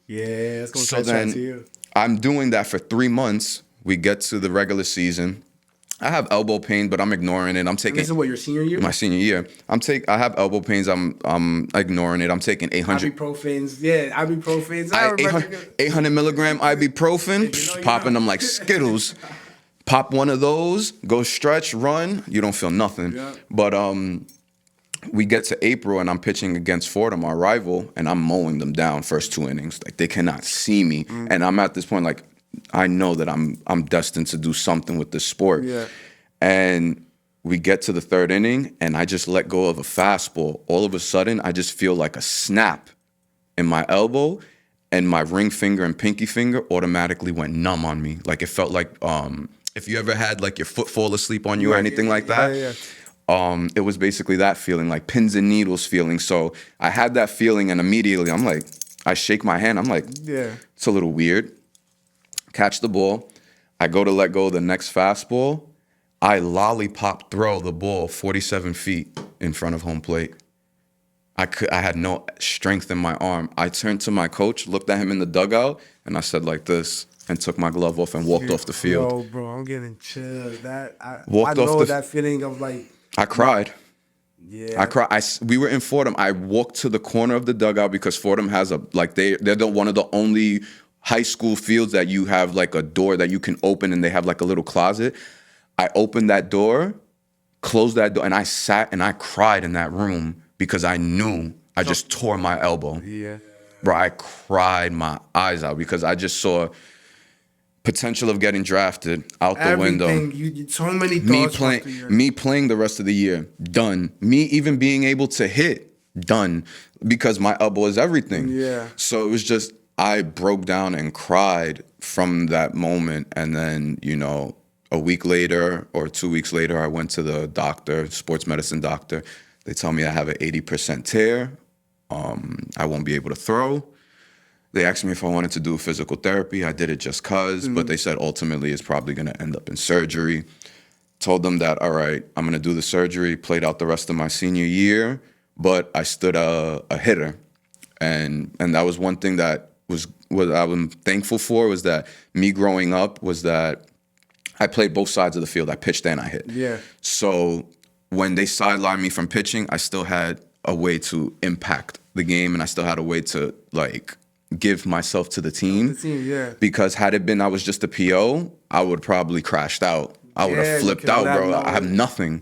Yeah, it's going to catch on to you. I'm doing that for 3 months. We get to the regular season. I have elbow pain, but I'm ignoring it. I'm taking. And this is what, your senior year? My senior year. I have elbow pains. I'm ignoring it. I'm taking 800 ibuprofens. Yeah, ibuprofens. I remember 800 milligram ibuprofen. Popping them like Skittles. Pop one of those. Go stretch, run. You don't feel nothing. Yeah. But we get to April and I'm pitching against Fordham, our rival, and I'm mowing them down first 2 innings. Like they cannot see me. And I'm at this point like I know that I'm destined to do something with this sport. Yeah. And we get to the 3rd inning and I just let go of a fastball. All of a sudden, I just feel like a snap in my elbow, and my ring finger and pinky finger automatically went numb on me. Like it felt like if you ever had like your foot fall asleep on you or anything like that. Yeah. It was basically that feeling, like pins and needles feeling. So I had that feeling, and immediately I'm like, I shake my hand. I'm like, it's a little weird. Catch the ball. I go to let go of the next fastball. I lollipop throw the ball 47 feet in front of home plate. I had no strength in my arm. I turned to my coach, looked at him in the dugout, and I said like this, and took my glove off and walked off the field. Yo, bro, I'm getting chills. I know that feeling of like. I cried. Yeah. I cried. We were in Fordham. I walked to the corner of the dugout because Fordham has they're one of the only high school fields that you have like a door that you can open, and they have like a little closet. I opened that door, closed that door, and I sat and I cried in that room because I knew I just tore my elbow. Yeah. Bro, I cried my eyes out because I just saw potential of getting drafted out the window. So many thoughts. Me playing the rest of the year, done. Me even being able to hit, done. Because my elbow is everything. Yeah. So it was just, I broke down and cried from that moment. And then, a week later or 2 weeks later, I went to the doctor, sports medicine doctor. They tell me I have an 80% tear. I won't be able to throw. They asked me if I wanted to do physical therapy. I did it just because, but they said ultimately it's probably going to end up in surgery. Told them that, all right, I'm going to do the surgery, played out the rest of my senior year, but I stood a hitter. And that was one thing that was what I'm thankful for, was that me growing up was that I played both sides of the field. I pitched and I hit. Yeah. So when they sidelined me from pitching, I still had a way to impact the game, and I still had a way to like give myself to the team. Because had it been I was just a PO, I would probably crashed out. I would have flipped out, bro. I have nothing.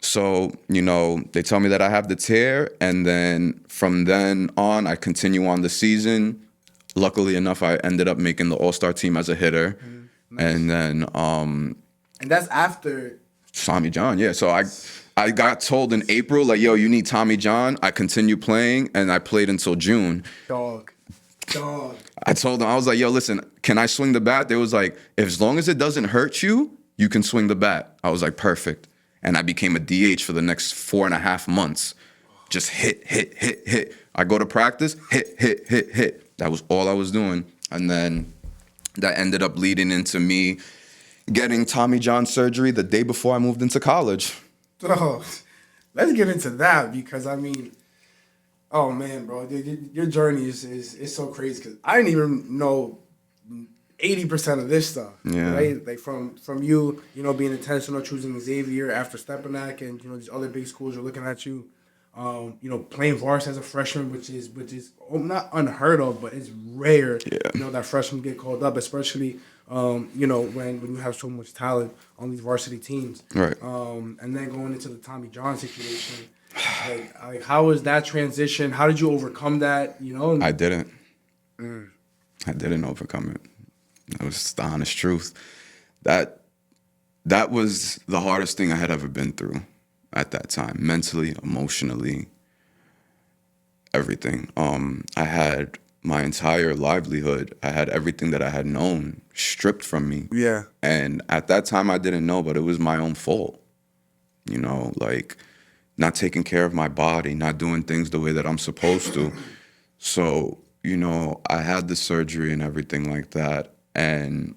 So, they tell me that I have the tear, and then from then on, I continue on the season. Luckily enough, I ended up making the All-Star team as a hitter. Nice. And then and that's after Tommy John, yeah. So I got told in April, like, yo, you need Tommy John. I continued playing, and I played until June. Dog. I told them, I was like, yo, listen, can I swing the bat? They was like, as long as it doesn't hurt you, you can swing the bat. I was like, perfect. And I became a DH for the next 4.5 months. Just hit. I go to practice, hit. That was all I was doing. And then that ended up leading into me getting Tommy John surgery the day before I moved into college. So, let's get into that because, I mean, oh, man, bro, your journey is so crazy because I didn't even know 80% of this stuff, right? Like from you, being intentional, choosing Xavier after Stepanak and, these other big schools are looking at you, playing varsity as a freshman, which is not unheard of, but it's rare, that freshmen get called up, especially, when you have so much talent on these varsity teams. Right. And then going into the Tommy John situation, like how was that transition? How did you overcome that, I didn't. I didn't overcome it. That was the honest truth. That was the hardest thing I had ever been through at that time, mentally, emotionally, everything. I had my entire livelihood, I had everything that I had known stripped from me. Yeah. And at that time, I didn't know, but it was my own fault. Like not taking care of my body, not doing things the way that I'm supposed to. So, I had the surgery and everything like that. And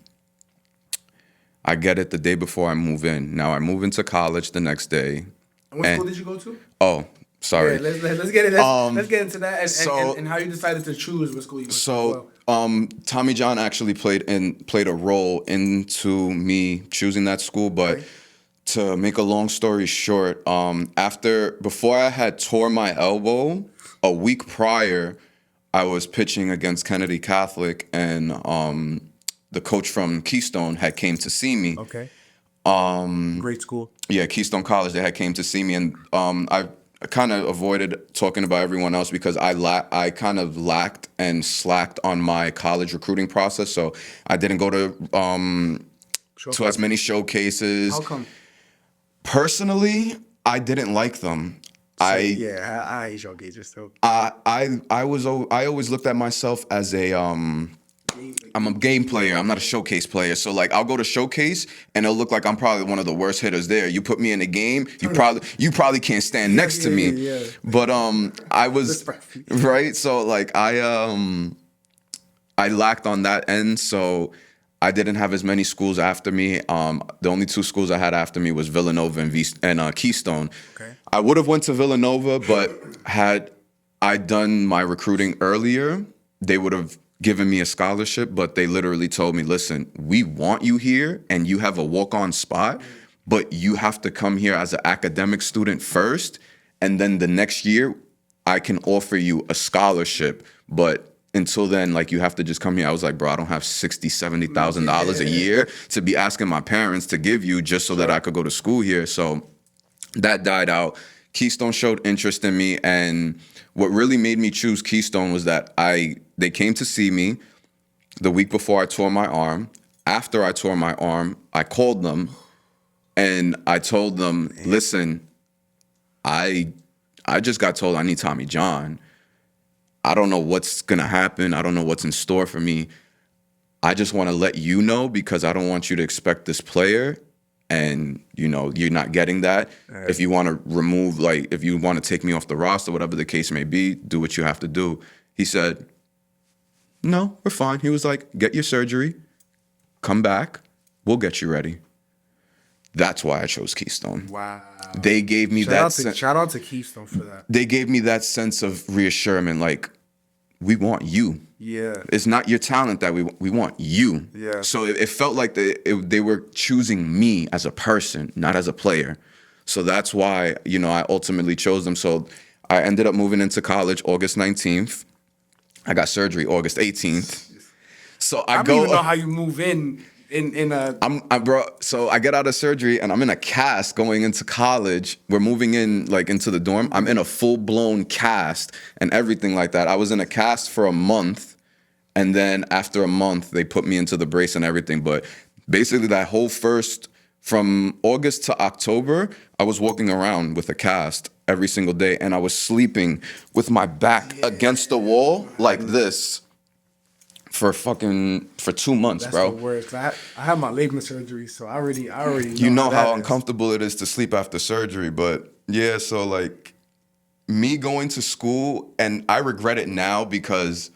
I get it the day before I move in. Now I move into college the next day. And what school did you go to? Oh, sorry. Yeah, let's get it. Let's get into that and how you decided to choose what school you went to. So Tommy John actually played a role into me choosing that school, but to make a long story short, before I had tore my elbow, a week prior, I was pitching against Kennedy Catholic, and the coach from Keystone had came to see me. Okay. Great school. Yeah, Keystone College. They had came to see me, and I kind of avoided talking about everyone else because I kind of lacked and slacked on my college recruiting process. So I didn't go to as many showcases. How come? Personally, I didn't like them. I hate showcases too. I always looked at myself as I'm a game player. I'm not a showcase player. So like I'll go to showcase and it'll look like I'm probably one of the worst hitters there. You put me in a game, you probably can't stand next to me. Yeah. But I was right. So like I lacked on that end. So I didn't have as many schools after me. The only two schools I had after me was Villanova and Keystone. Okay. I would have went to Villanova, but had I done my recruiting earlier, they would have given me a scholarship, but they literally told me, listen, we want you here and you have a walk-on spot, but you have to come here as an academic student first, and then the next year I can offer you a scholarship, but until then, like, you have to just come here. I was like, bro, I don't have $60,000, $70,000 a year to be asking my parents to give you just so that I could go to school here. So that died out. Keystone showed interest in me, and what really made me choose Keystone was that they came to see me the week before I tore my arm. After I tore my arm, I called them and I told them, listen, I just got told I need Tommy John. I don't know what's going to happen. I don't know what's in store for me. I just want to let you know because I don't want you to expect this player and, you're not getting that. Right. If you want to remove, if you want to take me off the roster, whatever the case may be, do what you have to do. He said, no, we're fine. He was like, get your surgery, come back, we'll get you ready. That's why I chose Keystone. Wow. They gave me shout out to Keystone for that. They gave me that sense of reassurance, like, we want you. Yeah. It's not your talent that we want you. Yeah. So it felt like they were choosing me as a person, not as a player. So that's why, I ultimately chose them. So I ended up moving into college August 19th. I got surgery August 18th. So I don't even know how you move in a... So I get out of surgery and I'm in a cast going into college. We're moving in into the dorm. I'm in a full-blown cast and everything like that. I was in a cast for a month, and then after a month they put me into the brace and everything. But basically that whole first From August to October, I was walking around with a cast every single day, and I was sleeping with my back against the wall like this for 2 months, That's bro. the worst. I had my labrum surgery, so I already You know that how is. uncomfortable it is to sleep after surgery, but yeah, so like me going to school, and I regret it now because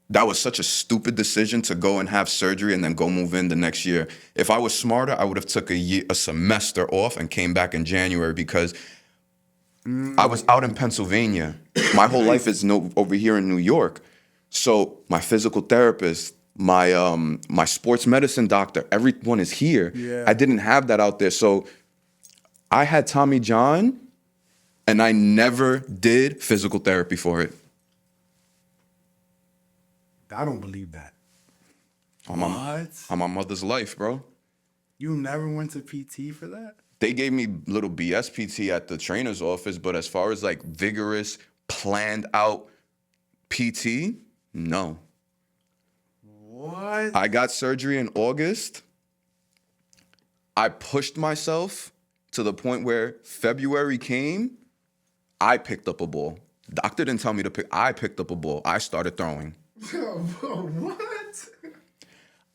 that was such a stupid decision to go and have surgery and then go move in the next year. If I was smarter, I would have took a semester off and came back in January because I was out in Pennsylvania. My whole life is over here in New York. So my physical therapist, my sports medicine doctor, everyone is here. Yeah. I didn't have that out there. So I had Tommy John, and I never did physical therapy for it. I don't believe that. On my mother's life, bro. You never went to PT for that? They gave me little BS PT at the trainer's office, but as far as like vigorous, planned out PT, no. What? I got surgery in August. I pushed myself to the point where February came, I picked up a ball. Doctor didn't tell me to pick. I picked up a ball. I started throwing. What?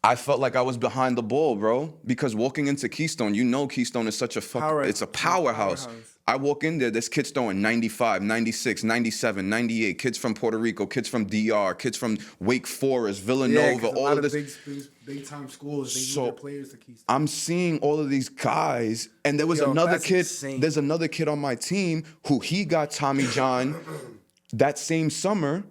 I felt like I was behind the ball, bro. Because walking into Keystone, you know Keystone is such a it's a powerhouse. I walk in there, there's kids throwing 95, 96, 97, 98, kids from Puerto Rico, kids from DR, kids from Wake Forest, Villanova, all of this. Big time schools, they need So, their players to Keystone. I'm seeing all of these guys, and there was another that's kid. insane. There's another kid on my team who he got Tommy John that same summer.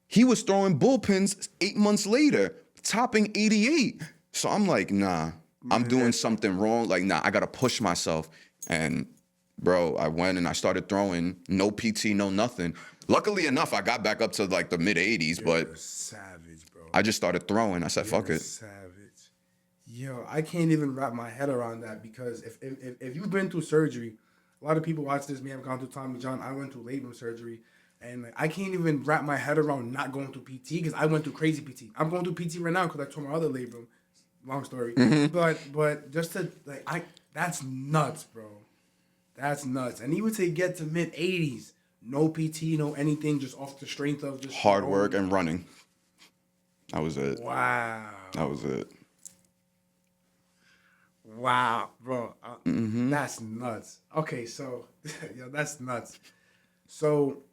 He was throwing bullpens 8 months later, topping 88. So I'm like, nah, I'm doing something wrong. Like, nah, I gotta push myself. And bro, I went and I started throwing, no PT, no nothing. Luckily enough, I got back up to like the mid 80s, but Savage, bro. I just started throwing. I said, fuck it. Savage. Yo, I can't even wrap my head around that because if you've been through surgery, a lot of people watch this may have gone through Tommy John. I went through labrum surgery, and like, I can't even wrap my head around not going through PT because I went through crazy PT. I'm going through PT right now because I tore my other labrum. Long story, but just to that's nuts, bro. That's nuts. And even to get to mid 80s, no PT, no anything, just off the strength of just Hard work and running. That was it. Wow. That was it. Wow, bro. That's nuts. Okay, so, yo, that's nuts. So,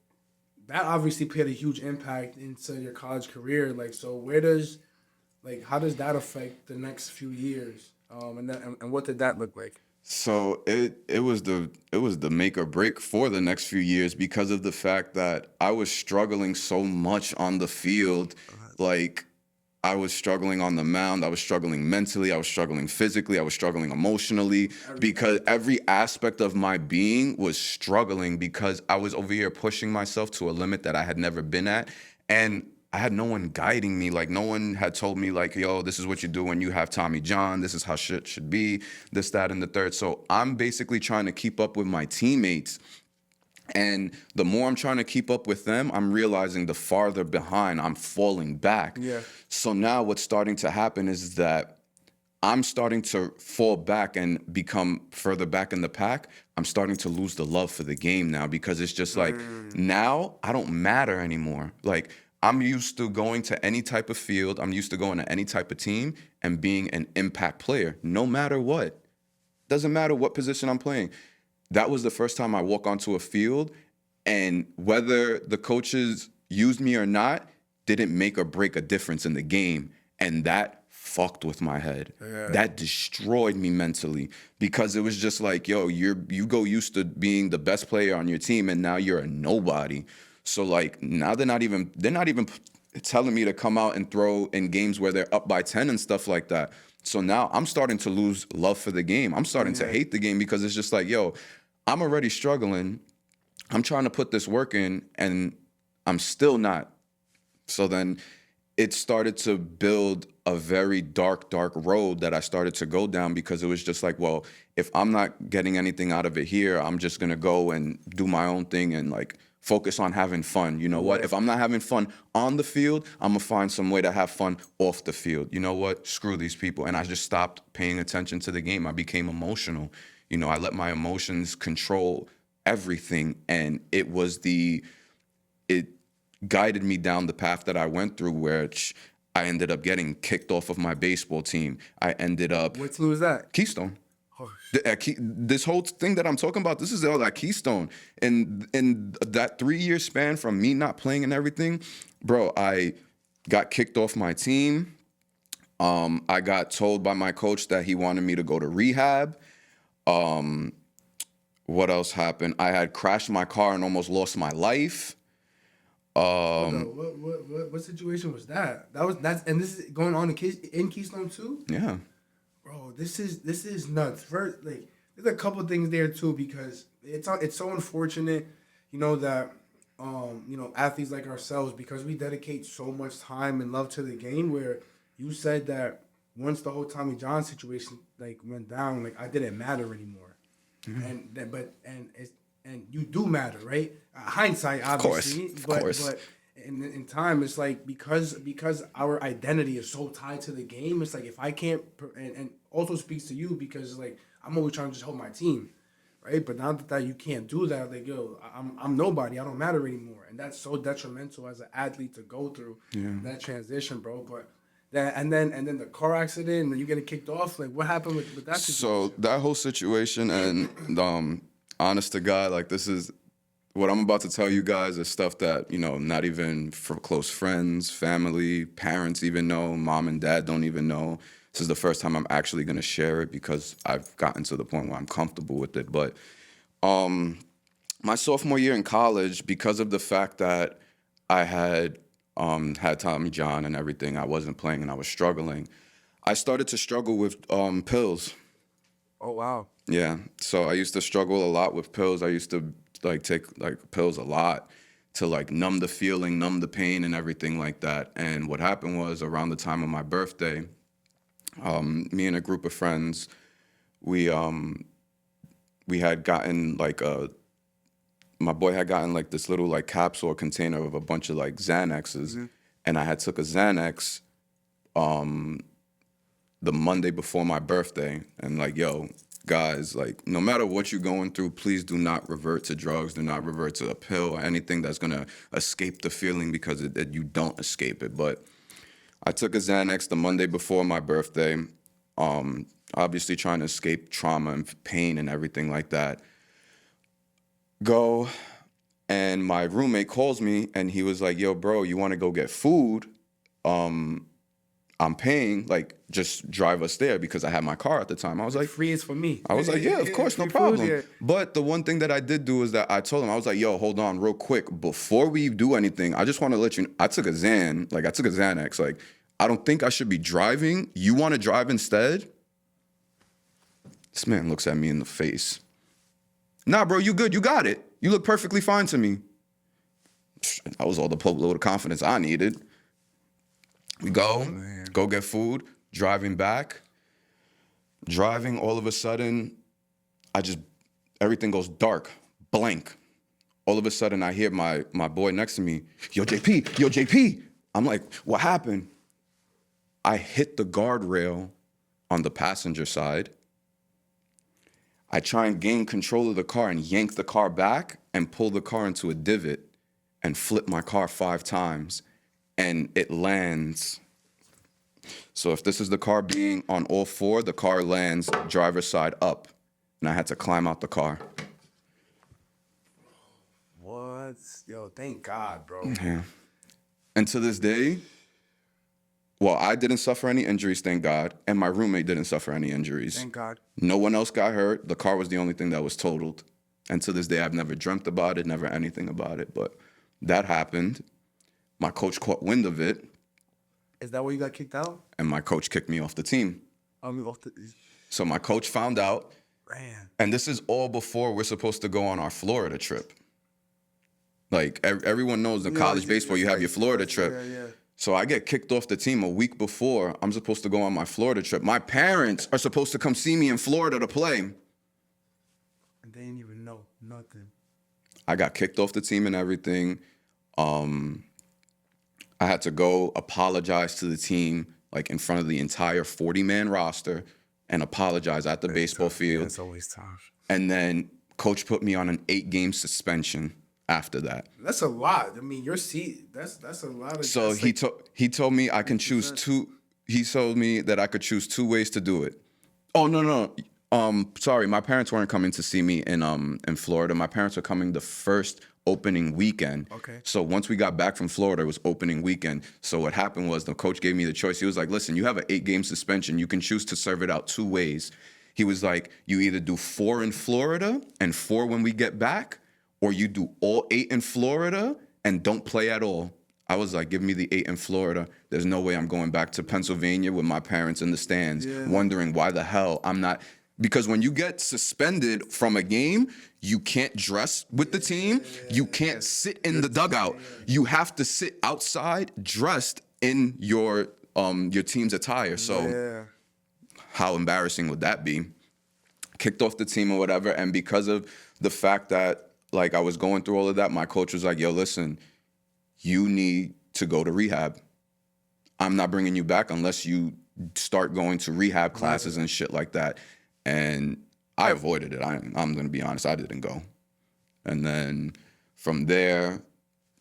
that obviously played a huge impact into your college career. Like, so how does that affect the next few years? And what did that look like? So it was the make or break for the next few years because of the fact that I was struggling so much on the field. Like, I was struggling on the mound. I was struggling mentally. I was struggling physically. I was struggling emotionally because every aspect of my being was struggling because I was over here pushing myself to a limit that I had never been at. And I had no one guiding me. Like, no one had told me, like, yo, this is what you do when you have Tommy John. This is how shit should be, this, that, and the third. So I'm basically trying to keep up with my teammates. And the more I'm trying to keep up with them, I'm realizing the farther behind I'm falling back. Yeah. So now what's starting to happen is that I'm starting to fall back and become further back in the pack. I'm starting to lose the love for the game now because it's just like, now I don't matter anymore. Like, I'm used to going to any type of field. I'm used to going to any type of team and being an impact player, no matter what. Doesn't matter what position I'm playing. That was the first time I walk onto a field, and whether the coaches used me or not didn't make or break a difference in the game. And that fucked with my head. Yeah. That destroyed me mentally because it was just like, yo, you go used to being the best player on your team, and now you're a nobody. So like now they're not even telling me to come out and throw in games where they're up by 10 and stuff like that. So now I'm starting to lose love for the game. I'm starting to hate the game because it's just like, yo, I'm already struggling. I'm trying to put this work in and I'm still not. So then it started to build a very dark road that I started to go down because it was just like, well, if I'm not getting anything out of it here, I'm just going to go and do my own thing and like Focus on having fun. You know what? If I'm not having fun on the field, I'm going to find some way to have fun off the field. You know what? Screw these people. And I just stopped paying attention to the game. I became emotional. You know, I let my emotions control everything. And it guided me down the path that I went through, which I ended up getting kicked off of my baseball team. I ended up... What team was that? Keystone. This whole thing that I'm talking about, this is all at Keystone. And in that 3-year span from me not playing and everything, bro, I got kicked off my team. I got told by my coach that he wanted me to go to rehab. What else happened? I had crashed my car and almost lost my life. What situation was that? And this is going on in Keystone too? Yeah. Bro, this is nuts. First, like, there's a couple things there too, because it's so unfortunate, you know, that athletes like ourselves, because we dedicate so much time and love to the game, where you said that once the whole Tommy John situation like went down, like, I didn't matter anymore. Mm-hmm. And you do matter, right? Hindsight, obviously. Of course. But in time, it's like, because our identity is so tied to the game, it's like, if I can't, and also speaks to you, because like, I'm always trying to just help my team, right? But now that you can't do that, like, yo, I'm nobody. I don't matter anymore, and that's so detrimental as an athlete to go through that transition, bro. But and then the car accident, and then you getting kicked off. Like, what happened with that situation? So that whole situation, and honest to God, like, this is what I'm about to tell you guys is stuff that, you know, not even for close friends, family, parents even know. Mom and dad don't even know. This is the first time I'm actually going to share it, because I've gotten to the point where I'm comfortable with it. But my sophomore year in college, because of the fact that I had had Tommy John and everything, I wasn't playing and I was struggling. I started to struggle with pills. Oh, wow. Yeah. So I used to struggle a lot with pills. I used to take pills a lot to like numb the feeling, numb the pain and everything like that. And what happened was, around the time of my birthday, me and a group of friends, we had gotten my boy had gotten like this little like capsule or container of a bunch of like Xanaxes. Mm-hmm. And I had took a Xanax the Monday before my birthday, and like, yo, guys, like, no matter what you're going through, please do not revert to drugs. Do not revert to a pill or anything that's going to escape the feeling, because you don't escape it. But I took a Xanax the Monday before my birthday, obviously trying to escape trauma and pain and everything like that. And my roommate calls me, and he was like, yo, bro, you want to go get food? I'm paying, like, just drive us there, because I had my car at the time. I was like, free is for me. I was like, yeah, of course, no problem. But the one thing that I did do is that I told him, I was like, yo, hold on real quick. Before we do anything, I just want to let you know, I took a Xanax. Like, I don't think I should be driving. You want to drive instead? This man looks at me in the face. Nah, bro, you good. You got it. You look perfectly fine to me. That was all the load of confidence I needed. We go get food, driving back. Driving, all of a sudden, everything goes dark, blank. All of a sudden, I hear my boy next to me, yo, JP. I'm like, what happened? I hit the guardrail on the passenger side. I try and gain control of the car and yank the car back and pull the car into a divot and flip my car 5 times. And it lands. So if this is the car being on all 4, the car lands driver's side up. And I had to climb out the car. What? Yo, thank God, bro. Yeah. And to this day, well, I didn't suffer any injuries, thank God. And my roommate didn't suffer any injuries. Thank God. No one else got hurt. The car was the only thing that was totaled. And to this day, I've never dreamt about it, never anything about it. But that happened. My coach caught wind of it. Is that where you got kicked out? And my coach kicked me off the team. So my coach found out. Man. And this is all before we're supposed to go on our Florida trip. Like, everyone knows in college baseball, you have your Florida trip. Yeah. So I get kicked off the team a week before I'm supposed to go on my Florida trip. My parents are supposed to come see me in Florida to play. And they didn't even know nothing. I got kicked off the team and everything. I had to go apologize to the team, like in front of the entire 40-man roster, and apologize at the baseball field. It's always tough. And then coach put me on an 8-game suspension after that. That's a lot. I mean, your seat. That's a lot of. So he told me I can choose two. He told me that I could choose 2 ways to do it. Oh no. Sorry, my parents weren't coming to see me in Florida. My parents were coming the first opening weekend. Okay. So once we got back from Florida, it was opening weekend. So what happened was the coach gave me the choice. He was like, listen, you have an 8-game suspension. You can choose to serve it out 2 ways. He was like, you either do 4 in Florida and 4 when we get back, or you do all 8 in Florida and don't play at all. I was like, give me the 8 in Florida. There's no way I'm going back to Pennsylvania with my parents in the stands, wondering why the hell I'm not. Because when you get suspended from a game, you can't dress with the team. You can't sit in the dugout. You have to sit outside dressed in your team's attire. So how embarrassing would that be? Kicked off the team or whatever. And because of the fact that like I was going through all of that, my coach was like, yo, listen, you need to go to rehab. I'm not bringing you back unless you start going to rehab classes and shit like that. And I avoided it. I'm going to be honest. I didn't go. And then from there,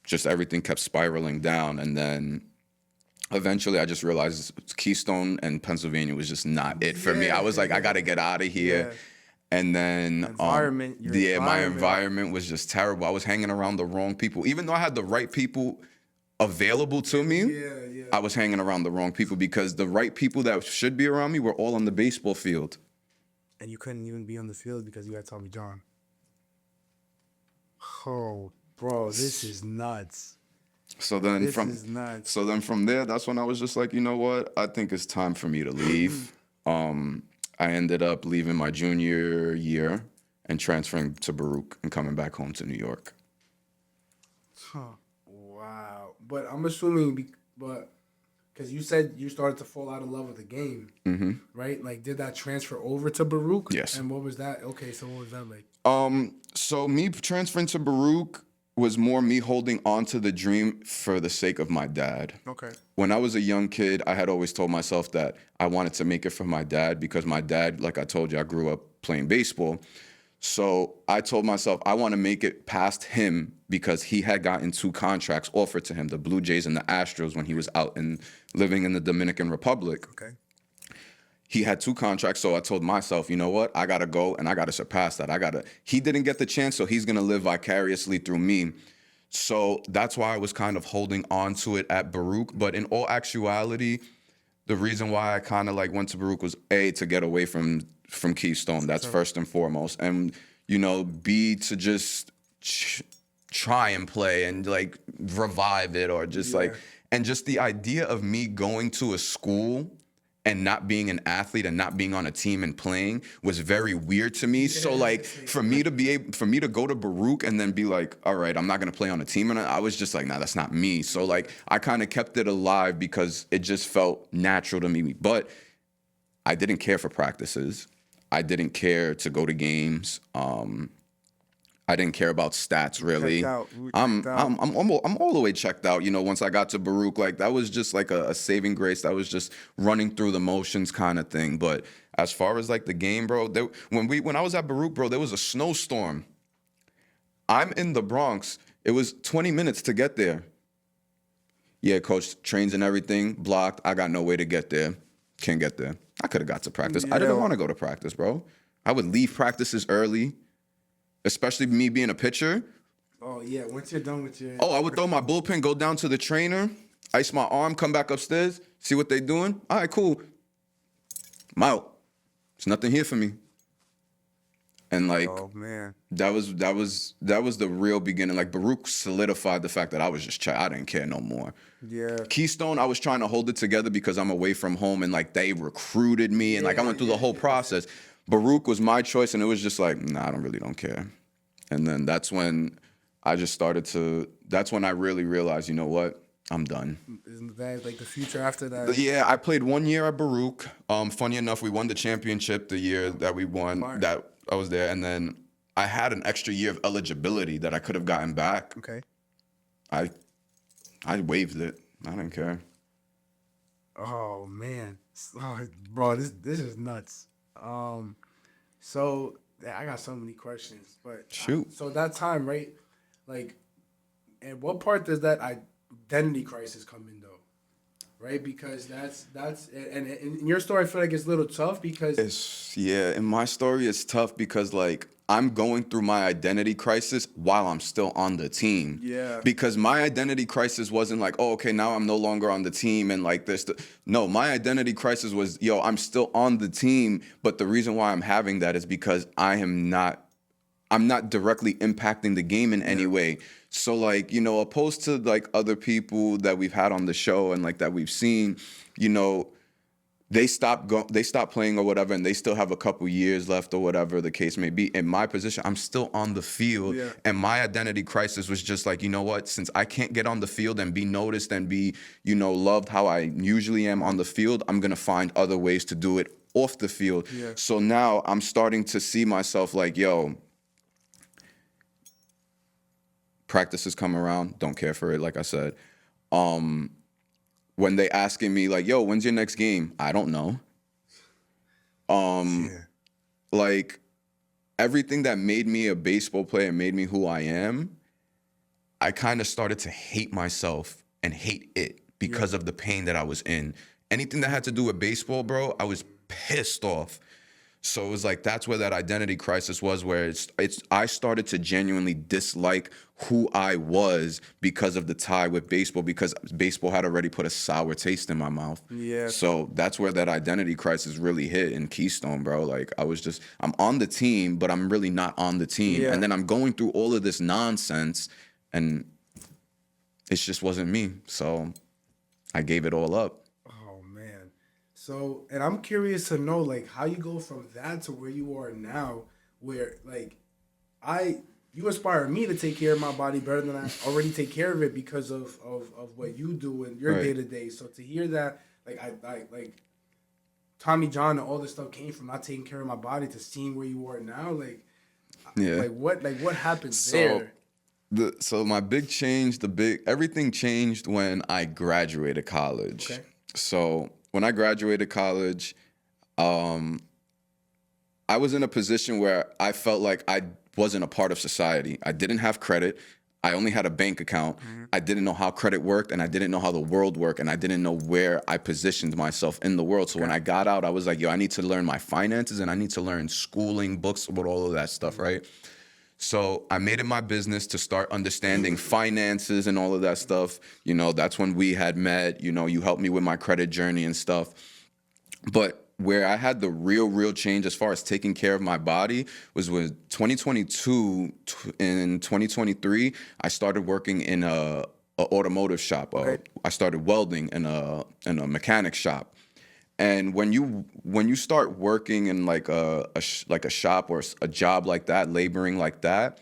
just everything kept spiraling down. And then eventually I just realized Keystone and Pennsylvania was just not it for me. I was like, I got to get out of here. Yeah. And then my environment was just terrible. I was hanging around the wrong people. Even though I had the right people available to me, I was hanging around the wrong people because the right people that should be around me were all on the baseball field. And you couldn't even be on the field because you had Tommy John. Oh, bro, this is nuts. So then from there, that's when I was just like, you know what? I think it's time for me to leave. I ended up leaving my junior year and transferring to Baruch and coming back home to New York. Huh. Wow. But I'm assuming, because you said you started to fall out of love with the game, right? Like, did that transfer over to Baruch? Yes. And what was that? Okay, so what was that like? So me transferring to Baruch was more me holding on to the dream for the sake of my dad. Okay. When I was a young kid, I had always told myself that I wanted to make it for my dad because my dad, like I told you, I grew up playing baseball. So I told myself I want to make it past him because he had gotten 2 contracts offered to him, the Blue Jays and the Astros, when he was out and living in the Dominican Republic. Okay. He had 2 contracts, so I told myself, you know what? I got to go and I got to surpass that. He didn't get the chance, so he's going to live vicariously through me. So that's why I was kind of holding on to it at Baruch. But in all actuality, the reason why I kind of like went to Baruch was A, to get away from Keystone. That's first and foremost. And, you know, B, to just try and play and like revive it or just like, and just the idea of me going to a school and not being an athlete and not being on a team and playing was very weird to me. So like for me to go to Baruch and then be like, all right, I'm not going to play on a team. And I was just like, nah, that's not me. So like I kind of kept it alive because it just felt natural to me. But I didn't care for practices. I didn't care to go to games. I didn't care about stats really. I'm all the way checked out. You know, once I got to Baruch, like that was just like a saving grace. That was just running through the motions kind of thing. But as far as like the game, bro, when I was at Baruch, bro, there was a snowstorm. I'm in the Bronx. It was 20 minutes to get there. Yeah, coach, trains and everything blocked. I got no way to get there. Can't get there. I could have got to practice. I didn't want to go to practice, bro. I would leave practices early. Especially me being a pitcher. Oh, yeah. Once you're done with your... I would throw my bullpen, go down to the trainer, ice my arm, come back upstairs, see what they doing. All right, cool. I'm out. There's nothing here for me. And like, oh man, that was the real beginning. Like Baruch solidified the fact that I was just I didn't care no more. Yeah. Keystone, I was trying to hold it together because I'm away from home and like they recruited me and like I went through the whole process. Baruch was my choice, and it was just like, nah, I don't care. And then that's when I just that's when I really realized, you know what? I'm done. Isn't that like the future after that? Yeah, I played 1 year at Baruch. Funny enough, we won the championship the year that we won, that I was there. And then I had an extra year of eligibility that I could have gotten back. Okay. I waived it. I didn't care. Oh man, bro, this is nuts. So yeah, I got so many questions, but Shoot. So that time, right? Like, and what part does that identity crisis come in, though? Right, because that's and in your story, I feel like it's a little tough because In my story, it's tough because like I'm going through my identity crisis while I'm still on the team. Yeah. Because my identity crisis wasn't like, oh, okay, now I'm no longer on the team and like this. No, my identity crisis was, yo, I'm still on the team, but the reason why I'm having that is because I'm not directly impacting the game in any way. So like, you know, opposed to like other people that we've had on the show and like that we've seen, you know, they stop playing or whatever, and they still have a couple years left or whatever the case may be. In my position, I'm still on the field, and my identity crisis was just like, you know what? Since I can't get on the field and be noticed and be, you know, loved how I usually am on the field, I'm gonna find other ways to do it off the field. Yeah. So now I'm starting to see myself like, yo, practices come around, don't care for it, like I said. When they asking me like, yo, when's your next game? I don't know. Like everything that made me a baseball player, made me who I am, I kind of started to hate myself and hate it because of the pain that I was in. Anything that had to do with baseball, bro, I was pissed off. So it was like, that's where that identity crisis was, where I started to genuinely dislike who I was because of the tie with baseball, because baseball had already put a sour taste in my mouth. Yeah. So that's where that identity crisis really hit in Keystone, bro. Like I'm on the team, but I'm really not on the team. Yeah. And then I'm going through all of this nonsense and it just wasn't me. So I gave it all up. So, and I'm curious to know, like, how you go from that to where you are now, where, like, you inspire me to take care of my body better than I already take care of it because of what you do in your day-to-day. So to hear that, like Tommy John and all this stuff came from not taking care of my body to seeing where you are now, what happened there? So my big change, everything changed when I graduated college. Okay. So when I graduated college, I was in a position where I felt like I wasn't a part of society. I didn't have credit. I only had a bank account. Mm-hmm. I didn't know how credit worked, and I didn't know how the world worked, and I didn't know where I positioned myself in the world. So when I got out, I was like, yo, I need to learn my finances, and I need to learn schooling, books, about all of that stuff, right? So I made it my business to start understanding finances and all of that stuff. You know, that's when we had met. You know, you helped me with my credit journey and stuff. But where I had the real change as far as taking care of my body was with 2022 and 2023. I started working in a automotive shop. I started welding in a mechanic shop. And when you start working in like a shop or a job like that, laboring like that,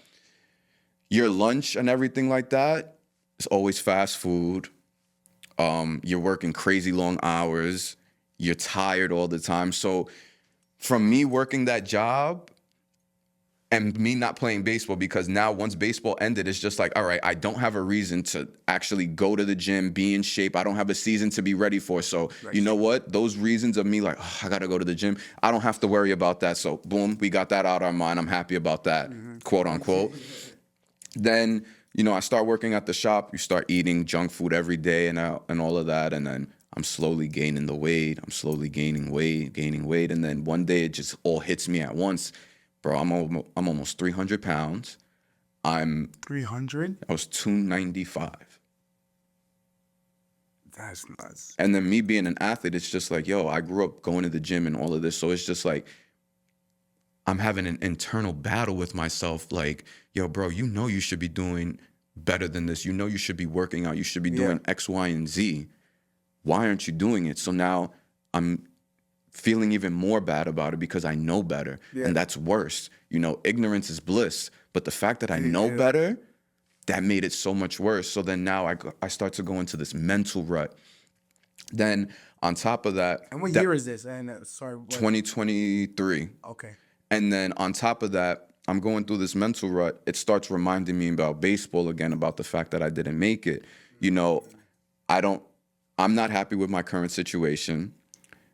your lunch and everything like that is always fast food. You're working crazy long hours. You're tired all the time. So from me working that job and me not playing baseball, because now once baseball ended, it's just like, all right, I don't have a reason to actually go to the gym, be in shape. I don't have a season to be ready for. So you know what? Those reasons of me like, oh, I got to go to the gym, I don't have to worry about that. So boom, we got that out of our mind. I'm happy about that, quote unquote. Then, you know, I start working at the shop. You start eating junk food every day and all of that. And then I'm slowly gaining the weight. I'm slowly gaining weight. And then one day it just all hits me at once. Bro, I'm almost 300 pounds. 300? I was 295. That's nuts. And then me being an athlete, it's just like, yo, I grew up going to the gym and all of this. So it's just like, I'm having an internal battle with myself. Like, yo, bro, you know you should be doing better than this. You know you should be working out. You should be doing X, Y, and Z. Why aren't you doing it? So now I'm feeling even more bad about it because I know better. Yeah. And that's worse. You know, ignorance is bliss. But the fact that I know better, that made it so much worse. So then now I start to go into this mental rut. Then on top of that... And what year is this? And sorry, what? 2023. Okay. And then on top of that, I'm going through this mental rut, it starts reminding me about baseball again, about the fact that I didn't make it. You know, I'm not happy with my current situation.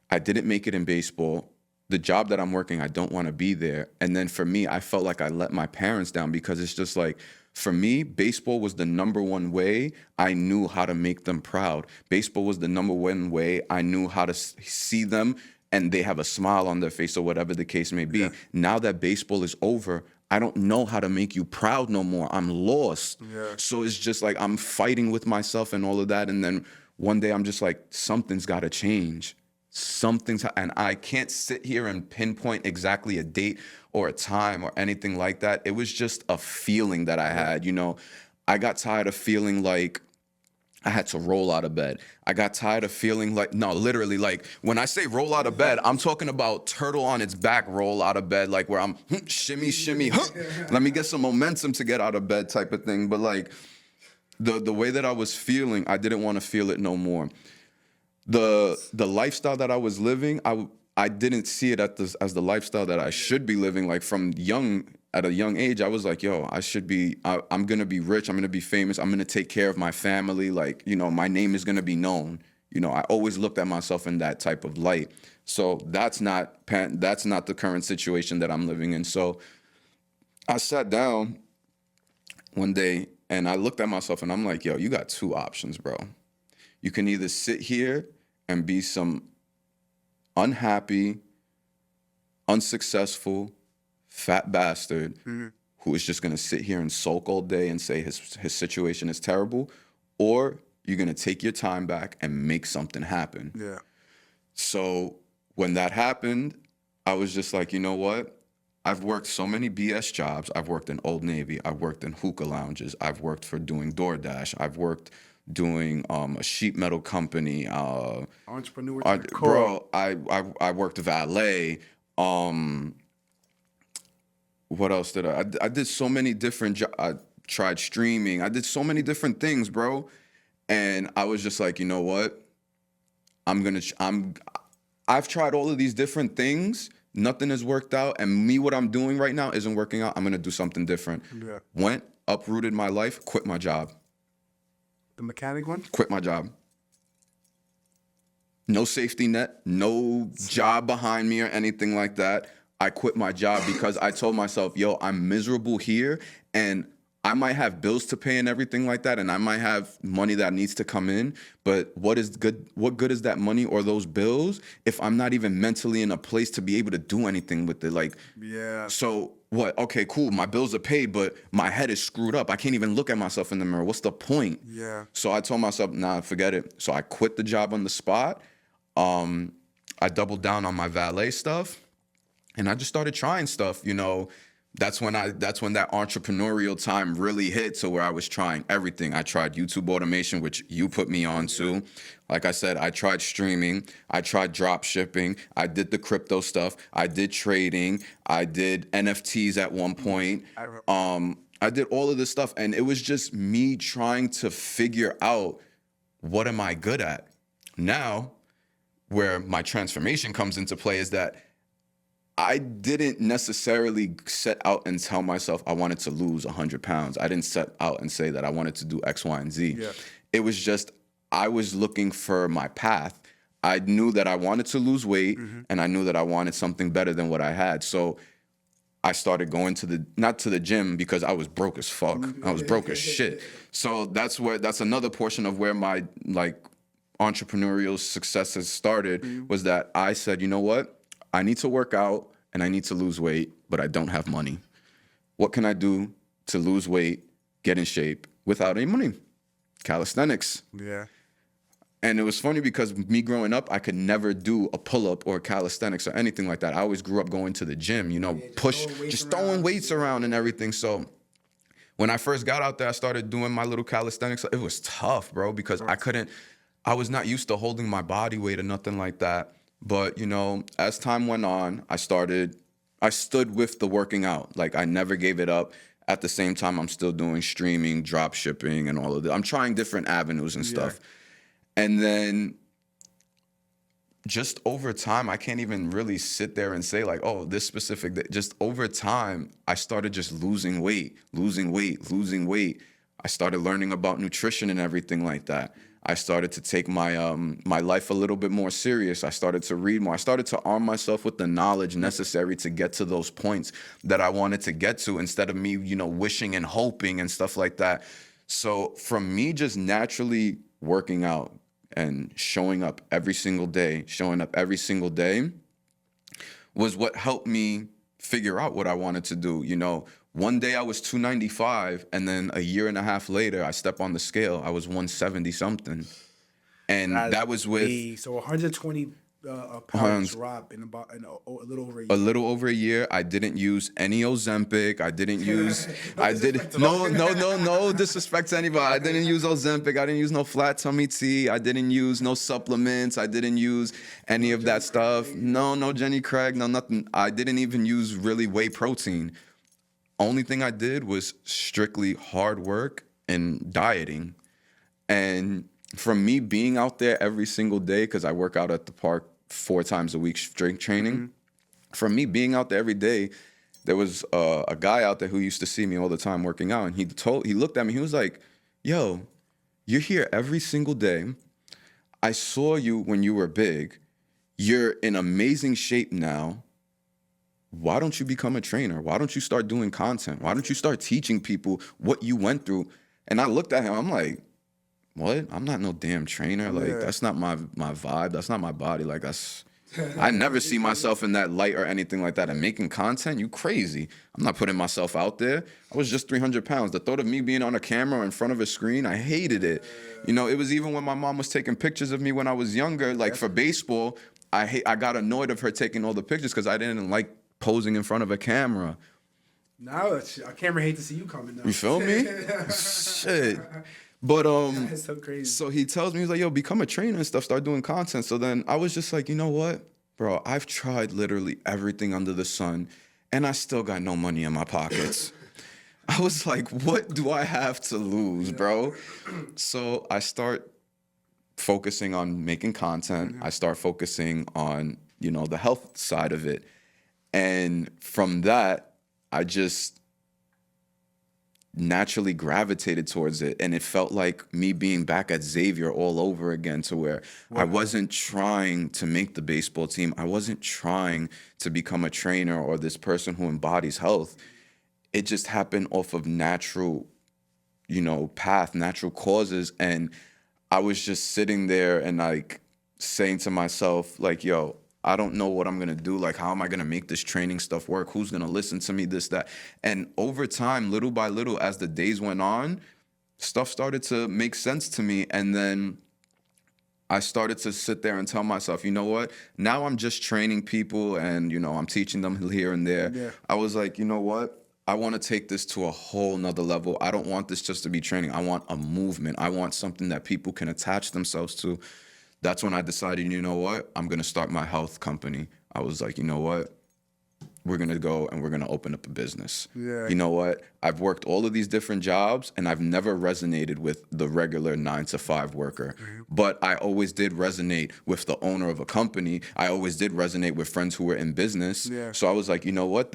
I didn't make it in baseball. The job that I'm working, I don't want to be there. And then for me, I felt like I let my parents down, because it's just like, for me, baseball was the number one way I knew how to make them proud. Baseball was the number one way I knew how to see them and they have a smile on their face, or whatever the case may be. Yeah. Now that baseball is over, I don't know how to make you proud no more. I'm lost. Yeah. So it's just like I'm fighting with myself and all of that. And then one day I'm just like, something's got to change. And I can't sit here and pinpoint exactly a date or a time or anything like that. It was just a feeling that I had. You know, I got tired of feeling like I had to roll out of bed. I got tired of feeling like, no, literally, like when I say roll out of bed, I'm talking about turtle on its back, roll out of bed, like where I'm shimmy, shimmy, let me get some momentum to get out of bed type of thing. But like the way that I was feeling, I didn't want to feel it no more. The lifestyle that I was living, I didn't see it as the lifestyle that I should be living. Like at a young age, I was like, yo, I'm going to be rich. I'm going to be famous. I'm going to take care of my family. Like, you know, my name is going to be known. You know, I always looked at myself in that type of light. So that's not the current situation that I'm living in. So I sat down one day and I looked at myself and I'm like, yo, you got two options, bro. You can either sit here and be some unhappy, unsuccessful, fat bastard who is just going to sit here and sulk all day and say his situation is terrible, or you're going to take your time back and make something happen. Yeah. So when that happened, I was just like, you know what? I've worked so many BS jobs. I've worked in Old Navy. I've worked in hookah lounges. I've worked for doing DoorDash. I've worked doing a sheet metal company. Entrepreneur. Bro, I worked valet. What else did I did so many different I tried streaming. I did so many different things, bro. And I was just like, you know what? I've tried all of these different things. Nothing has worked out. And what I'm doing right now isn't working out. I'm going to do something different. Yeah. Went, uprooted my life, quit my job. The mechanic one? Quit my job. No safety net, no job behind me or anything like that. I quit my job because I told myself, yo, I'm miserable here and I might have bills to pay and everything like that, and I might have money that needs to come in, but what good is that money or those bills if I'm not even mentally in a place to be able to do anything with it? Like, yeah. So what? Okay, cool. My bills are paid, but my head is screwed up. I can't even look at myself in the mirror. What's the point? Yeah. So I told myself, nah, forget it. So I quit the job on the spot. I doubled down on my valet stuff, and I just started trying stuff, you know. That's when that entrepreneurial time really hit, to where I was trying everything. I tried YouTube automation, which you put me on to. Like I said, I tried streaming. I tried drop shipping. I did the crypto stuff. I did trading. I did NFTs at one point. I did all of this stuff, and it was just me trying to figure out, what am I good at? Now, where my transformation comes into play is that I didn't necessarily set out and tell myself I wanted to lose 100 pounds. I didn't set out and say that I wanted to do X, Y, and Z. Yeah. It was just, I was looking for my path. I knew that I wanted to lose weight, and I knew that I wanted something better than what I had. So I started going not to the gym, because I was broke as fuck. I was broke as shit. So that's another portion of where my entrepreneurial success has started, was that I said, you know what? I need to work out and I need to lose weight, but I don't have money. What can I do to lose weight, get in shape without any money? Calisthenics. Yeah. And it was funny because me growing up, I could never do a pull-up or calisthenics or anything like that. I always grew up going to the gym, you know, throwing weights around and everything. So when I first got out there, I started doing my little calisthenics. It was tough, bro, because I was not used to holding my body weight or nothing like that. But, you know, as time went on, I stood with the working out. Like, I never gave it up. At the same time, I'm still doing streaming, drop shipping, and all of that. I'm trying different avenues and stuff. And then just over time, I can't even really sit there and say like, oh, this specific day. Just over time, I started just losing weight. I started learning about nutrition and everything like that. I started to take my life a little bit more serious. I started to read more. I started to arm myself with the knowledge necessary to get to those points that I wanted to get to, instead of me, wishing and hoping and stuff like that. So from me just naturally working out and showing up every single day was what helped me figure out what I wanted to do. One day I was 295, and then a year and a half later, I step on the scale, I was 170 something. And that was with... So 120 pound drop in a little over a year. A little over a year. I didn't use any Ozempic. I didn't use... No disrespect to anybody. I didn't use Ozempic. I didn't use no flat tummy tea. I didn't use no supplements. I didn't use any of that stuff. No Jenny Craig, no nothing. I didn't even use really whey protein. Only thing I did was strictly hard work and dieting. And from me being out there every single day, because I work out at the park 4 times a week strength training, from me being out there every day, there was a guy out there who used to see me all the time working out, and he looked at me, he was like, yo, you're here every single day. I saw you when you were big. You're in amazing shape now. Why don't you become a trainer? Why don't you start doing content? Why don't you start teaching people what you went through? And I looked at him, I'm like, what? I'm not no damn trainer. Like, that's not my vibe. That's not my body. Like, I never see myself in that light or anything like that. And making content, you crazy. I'm not putting myself out there. I was just 300 pounds. The thought of me being on a camera or in front of a screen, I hated it. It was even when my mom was taking pictures of me when I was younger, like for baseball, I got annoyed of her taking all the pictures because I didn't like posing in front of a camera. Now a camera hate to see you coming now. You feel me? Shit. But that's so crazy. So he tells me, he's like, yo, become a trainer and stuff, start doing content. So then I was just like, you know what, bro, I've tried literally everything under the sun and I still got no money in my pockets. I was like, what do I have to lose, bro? So I start focusing on making content. I start focusing on, the health side of it. And from that, I just naturally gravitated towards it. And it felt like me being back at Xavier all over again, to where I wasn't trying to make the baseball team. I wasn't trying to become a trainer or this person who embodies health. It just happened off of natural, path, natural causes. And I was just sitting there and like saying to myself, like, yo, I don't know what I'm going to do. Like, how am I going to make this training stuff work? Who's going to listen to me, this, that? And over time, little by little, as the days went on, stuff started to make sense to me. And then I started to sit there and tell myself, you know what? Now I'm just training people and, I'm teaching them here and there. Yeah. I was like, you know what? I want to take this to a whole nother level. I don't want this just to be training. I want a movement. I want something that people can attach themselves to. That's when I decided, you know what? I'm going to start my health company. I was like, you know what? We're going to go and we're going to open up a business. Yeah. You know what? I've worked all of these different jobs and I've never resonated with the regular 9-to-5 worker. Mm-hmm. But I always did resonate with the owner of a company. I always did resonate with friends who were in business. Yeah. So I was like, you know what?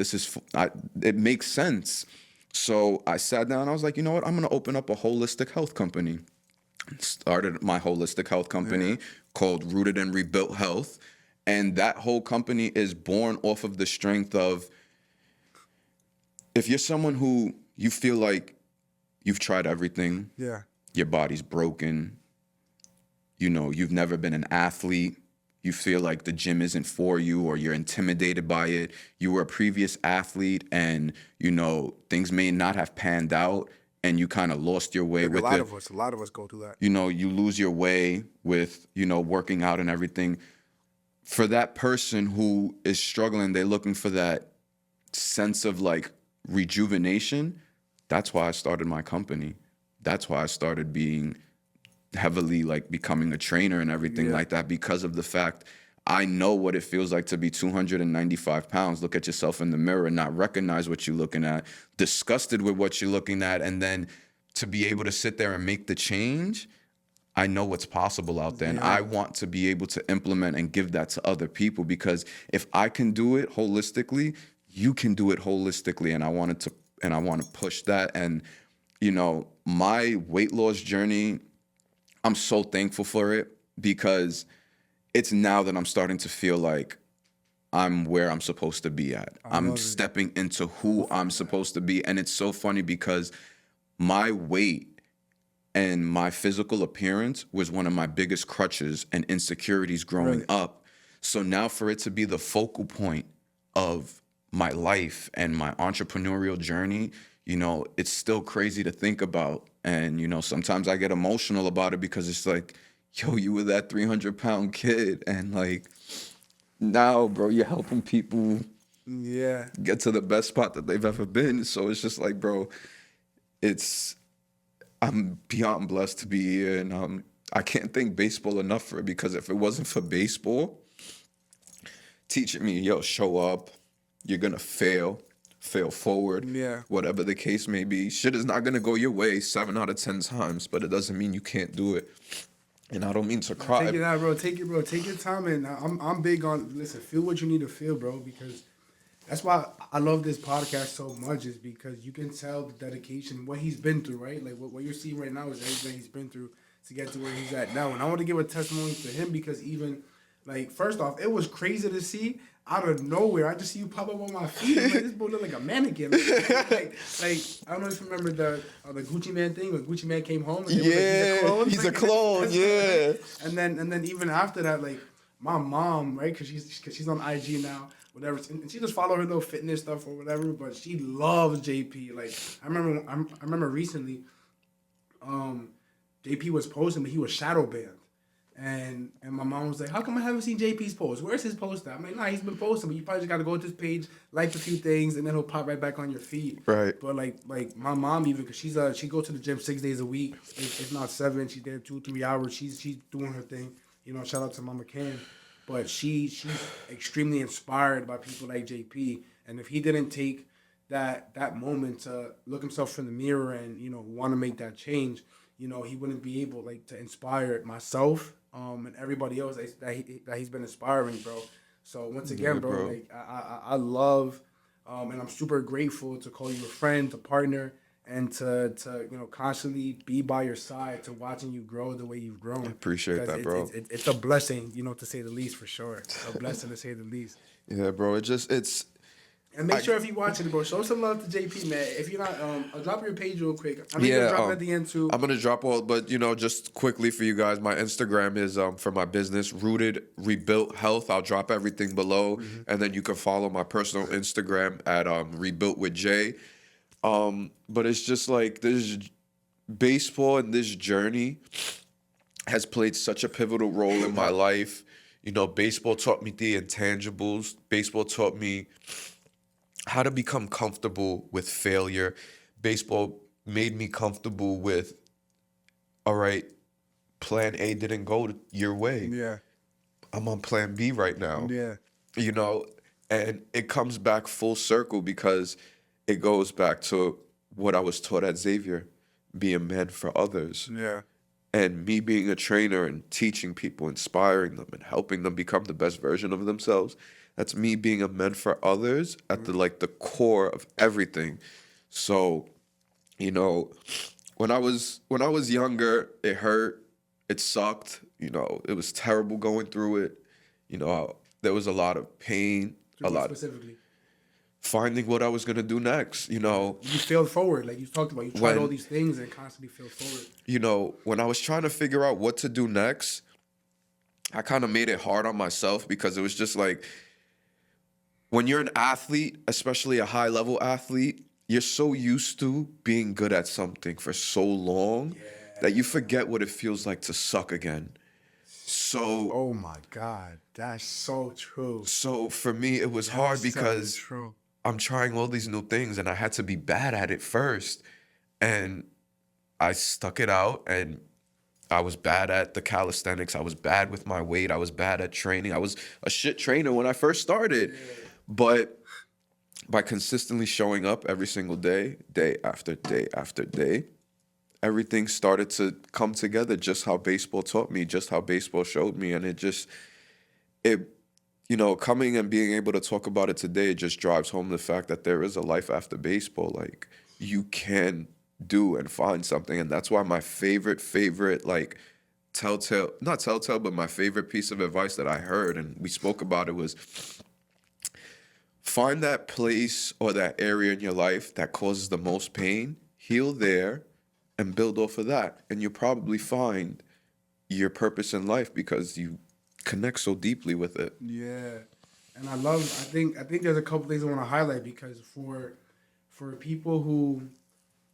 It makes sense. So I sat down and I was like, you know what? I'm going to open up a holistic health company. Started my holistic health company called Rootedrebuilthealth. And that whole company is born off of the strength of, if you're someone who you feel like you've tried everything, your body's broken, you've never been an athlete, you feel like the gym isn't for you or you're intimidated by it, you were a previous athlete and, things may not have panned out, and you kind of lost your way with it. A lot of us go through that. You lose your way with, working out and everything. For that person who is struggling, they're looking for that sense of like rejuvenation. That's why I started my company. That's why I started being heavily like becoming a trainer and everything like that, because of the fact I know what it feels like to be 295 pounds, look at yourself in the mirror and not recognize what you're looking at, disgusted with what you're looking at, and then to be able to sit there and make the change. I know what's possible out there, and I want to be able to implement and give that to other people, because if I can do it holistically, you can do it holistically, and I want to push that. And my weight loss journey, I'm so thankful for it, because it's now that I'm starting to feel like I'm where I'm supposed to be at. I'm stepping into who I'm supposed to be. And it's so funny because my weight and my physical appearance was one of my biggest crutches and insecurities growing up. So now for it to be the focal point of my life and my entrepreneurial journey, it's still crazy to think about. And, sometimes I get emotional about it, because it's like, yo, you were that 300-pound kid. And like, now, bro, you're helping people get to the best spot that they've ever been. So it's just like, bro, I'm beyond blessed to be here, and I can't thank baseball enough for it, because if it wasn't for baseball teaching me, show up, you're gonna fail forward, whatever the case may be. Shit is not gonna go your way 7 out of 10 times, but it doesn't mean you can't do it. And I don't mean to cry. Take it out, bro. Take your time, and I'm big on feel what you need to feel, bro, because that's why I love this podcast so much, is because you can tell the dedication, what he's been through, right? Like what you're seeing right now is everything he's been through to get to where he's at now. And I want to give a testimony to him, because even, like, first off, it was crazy to see out of nowhere. I just see you pop up on my feet. I'm like, this boy look like a mannequin. like I don't know if you remember the Gucci Man thing, when Gucci Man came home. And he's a clone. Yeah. And then even after that, like, my mom, right? Because she's on IG now, whatever, and she just follow her little fitness stuff or whatever. But she loves JP. Like, I remember recently, JP was posting, but he was shadow banned, and my mom was like, "How come I haven't seen JP's post? Where's his post at?" I'm like, "Nah, he's been posting, but you probably just got to go to his page, like a few things, and then he'll pop right back on your feed." Right. But like my mom, even, because she goes to the gym 6 days a week, if not 7. She's there 2-3 hours. She's doing her thing. Shout out to Mama Ken. But she's extremely inspired by people like JP. And if he didn't take that moment to look himself in the mirror and, want to make that change, he wouldn't be able, like, to inspire myself and everybody else that he's been inspiring, bro. So once again, bro, like, I love and I'm super grateful to call you a friend, a partner, and to constantly be by your side, to watching you grow the way you've grown. I appreciate that, bro. It's a blessing, to say the least, for sure. A blessing, to say the least. Yeah, bro. And make sure, if you're watching it, bro, show some love to JP, man. If you're not, I'll drop your page real quick. I'm gonna drop it at the end too. I'm gonna drop all, but just quickly for you guys, my Instagram is for my business, Rootedrebuilthealth. I'll drop everything below, and then you can follow my personal Instagram at RebuiltWithjay. But it's just like, this baseball and this journey has played such a pivotal role in my life. Baseball taught me the intangibles. Baseball taught me how to become comfortable with failure. Baseball made me comfortable with, all right, plan A didn't go your way. Yeah. I'm on plan B right now. Yeah. And it comes back full circle, because it goes back to what I was taught at Xavier, be a man for others. Yeah. And me being a trainer and teaching people, inspiring them and helping them become the best version of themselves. That's me being a man for others at the core of everything. So, when I was younger, it hurt, it sucked, it was terrible going through it. There was a lot of pain, Specifically, finding what I was gonna do next. You failed forward, like you talked about. You tried all these things and constantly failed forward. When I was trying to figure out what to do next, I kind of made it hard on myself, because it was just like, when you're an athlete, especially a high-level athlete, you're so used to being good at something for so long that you forget what it feels like to suck again. So, Oh my God, that's so true. So for me, it was hard, because I'm trying all these new things, and I had to be bad at it first. And I stuck it out, and I was bad at the calisthenics. I was bad with my weight. I was bad at training. I was a shit trainer when I first started. But by consistently showing up every single day, day after day after day, everything started to come together just how baseball taught me, just how baseball showed me. And coming and being able to talk about it today, it just drives home the fact that there is a life after baseball. Like, you can do and find something. And that's why my favorite, like, not telltale, but my favorite piece of advice that I heard, and we spoke about it, was find that place or that area in your life that causes the most pain, heal there, and build off of that. And you'll probably find your purpose in life because you connect so deeply with it. Yeah. And I think there's a couple things I want to highlight, because for people who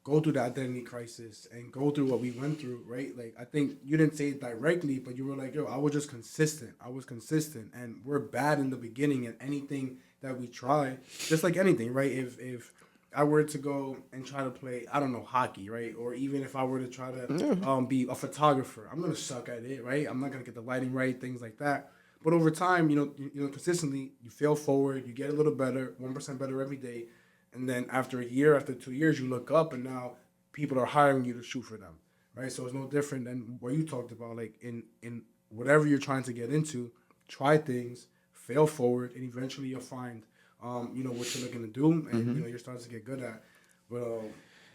go through the identity crisis and go through what we went through, right? Like, I think you didn't say it directly, but you were like, yo, I was just consistent. I was consistent. And we're bad in the beginning at anything that we try, just like anything, right? If I were to go and try to play, I don't know, hockey, right? Or even if I were to try to be a photographer, I'm going to suck at it, right? I'm not going to get the lighting right, things like that. But over time, consistently, you fail forward, you get a little better, 1% better every day. And then after a year, after 2 years, you look up and now people are hiring you to shoot for them, right? So it's no different than what you talked about. Like, in whatever you're trying to get into, try things, fail forward, and eventually you'll find, what you're looking to do, and you're starting to get good at. But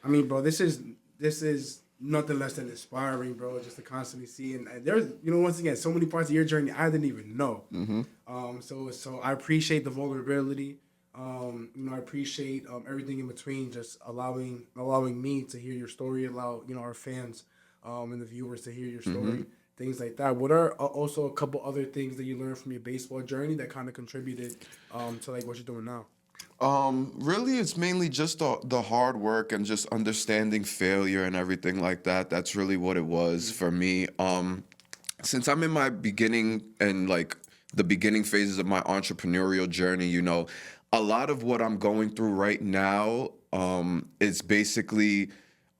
I mean, bro, this is nothing less than inspiring, bro. Just to constantly see, and there's, once again, so many parts of your journey I didn't even know. So I appreciate the vulnerability. I appreciate everything in between, just allowing me to hear your story, allow our fans and the viewers to hear your story, things like that. What are also a couple other things that you learned from your baseball journey that kind of contributed to like what you're doing now? Really, it's mainly just the hard work and just understanding failure and everything like that. That's really what it was for me. Since I'm in my beginning and like the beginning phases of my entrepreneurial journey, a lot of what I'm going through right now is basically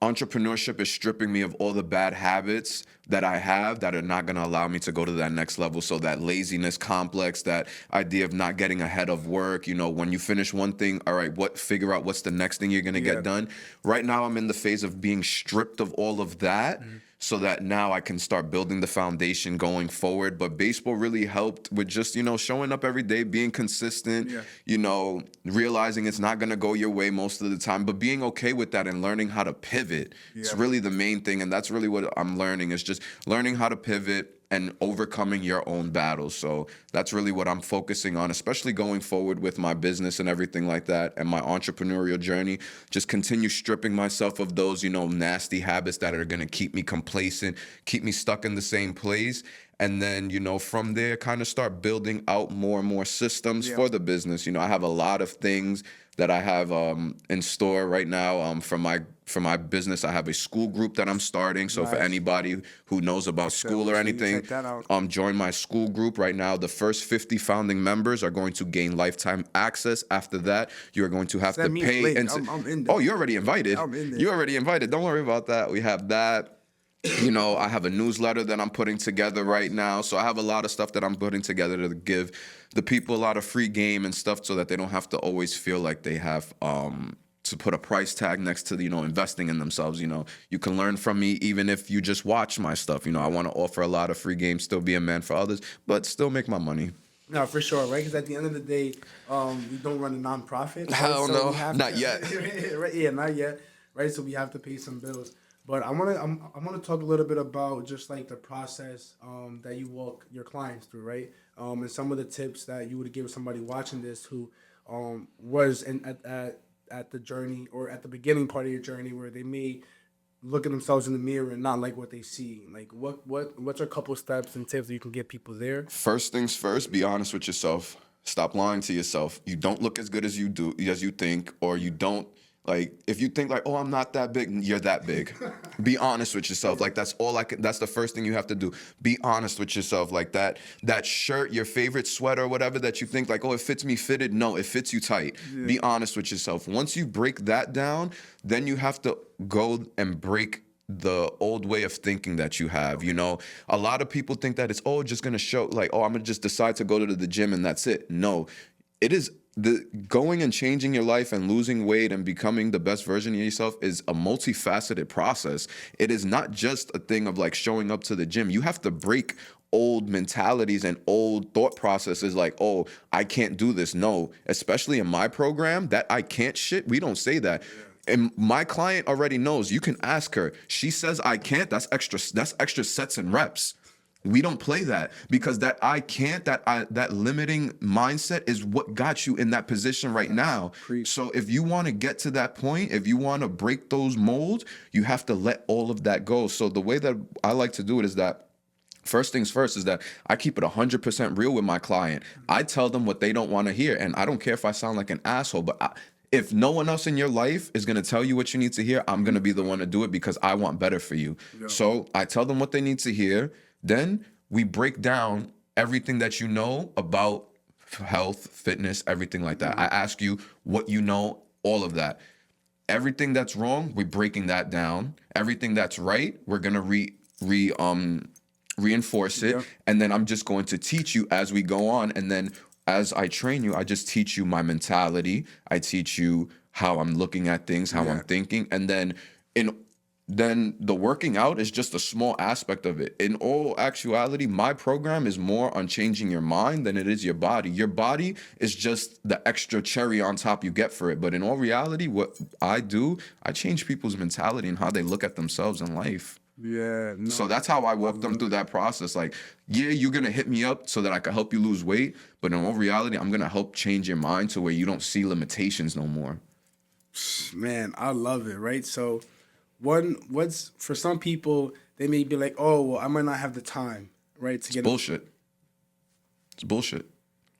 entrepreneurship is stripping me of all the bad habits that I have that are not going to allow me to go to that next level. So that laziness complex, that idea of not getting ahead of work, when you finish one thing, all right, figure out what's the next thing you're going to get done. Right now, I'm in the phase of being stripped of all of that. So that now I can start building the foundation going forward. But baseball really helped with just, showing up every day, being consistent, realizing it's not going to go your way most of the time, but being okay with that and learning how to pivot. It's really the main thing. And that's really what I'm learning, is just learning how to pivot and overcoming your own battles. So that's really what I'm focusing on, especially going forward with my business and everything like that, and my entrepreneurial journey. Just continue stripping myself of those, nasty habits that are going to keep me complacent, keep me stuck in the same place. And then, from there, kind of start building out more and more systems for the business. I have a lot of things that I have in store right now. For my business, I have a school group that I'm starting. So for anybody who knows about school or anything, join my school group right now. The first 50 founding members are going to gain lifetime access. After that, you're going to have to pay. I'm in there. Oh, you're already invited. I'm in there. You're already invited. Don't worry about that. We have that. I have a newsletter that I'm putting together right now. So I have a lot of stuff that I'm putting together to give the people a lot of free game and stuff, so that they don't have to always feel like they have to put a price tag next to, investing in themselves. You can learn from me even if you just watch my stuff. I want to offer a lot of free games, still be a man for others, but still make my money. No, for sure, right? Because at the end of the day, we don't run a nonprofit. Right? Hell no, not yet. Right? Yeah, not yet. Right, so we have to pay some bills. But I want to talk a little bit about just like the process that you walk your clients through, right? And some of the tips that you would give somebody watching this who was at the journey, or at the beginning part of your journey, where they may look at themselves in the mirror and not like what they see. Like what's a couple steps and tips that you can get people there? First things first, be honest with yourself. Stop lying to yourself. You don't look as good as you think, or you don't. Like, if you think like, oh, I'm not that big, you're that big. Be honest with yourself. Like, that's the first thing you have to do. Be honest with yourself. Like that shirt, your favorite sweater or whatever that you think like, oh, it fits me fitted. No, it fits you tight. Yeah. Be honest with yourself. Once you break that down, then you have to go and break the old way of thinking that you have. A lot of people think that it's just going to show like, oh, I'm going to just decide to go to the gym and that's it. No. it is the going and changing your life and losing weight and becoming the best version of yourself is a multifaceted process. It is not just a thing of like showing up to the gym. You have to break old mentalities and old thought processes like, oh, I can't do this. No, especially in my program, that I can't shit, we don't say that. And my client already knows. You can ask her. She says I can't, that's extra sets and reps. We don't play that because that I can't, that limiting mindset is what got you in that position right now. So if you want to get to that point, if you want to break those molds, you have to let all of that go. So the way that I like to do it is that first things first is that I keep it 100% real with my client. I tell them what they don't want to hear. And I don't care if I sound like an asshole, but if no one else in your life is going to tell you what you need to hear, I'm going to be the one to do it because I want better for you. Yeah. So I tell them what they need to hear. Then we break down everything that you know about health, fitness, everything like that. I ask you what you know, all of that. Everything that's wrong, we're breaking that down. Everything that's right, we're going to reinforce it. Yeah. And then I'm just going to teach you as we go on. And then as I train you, I just teach you my mentality. I teach you how I'm looking at things, how I'm thinking. And then the working out is just a small aspect of it. In all actuality, my program is more on changing your mind than it is your body. Your body is just the extra cherry on top you get for it. But in all reality, what I do, I change people's mentality and how they look at themselves in life. Yeah. No. So that's how I walk them through that process. Like, yeah, you're going to hit me up so that I can help you lose weight. But in all reality, I'm going to help change your mind to where you don't see limitations no more. Man, I love it, right? So what's for some people, they may be like, oh, well, I might not have the time, right? To get bullshit. It's bullshit.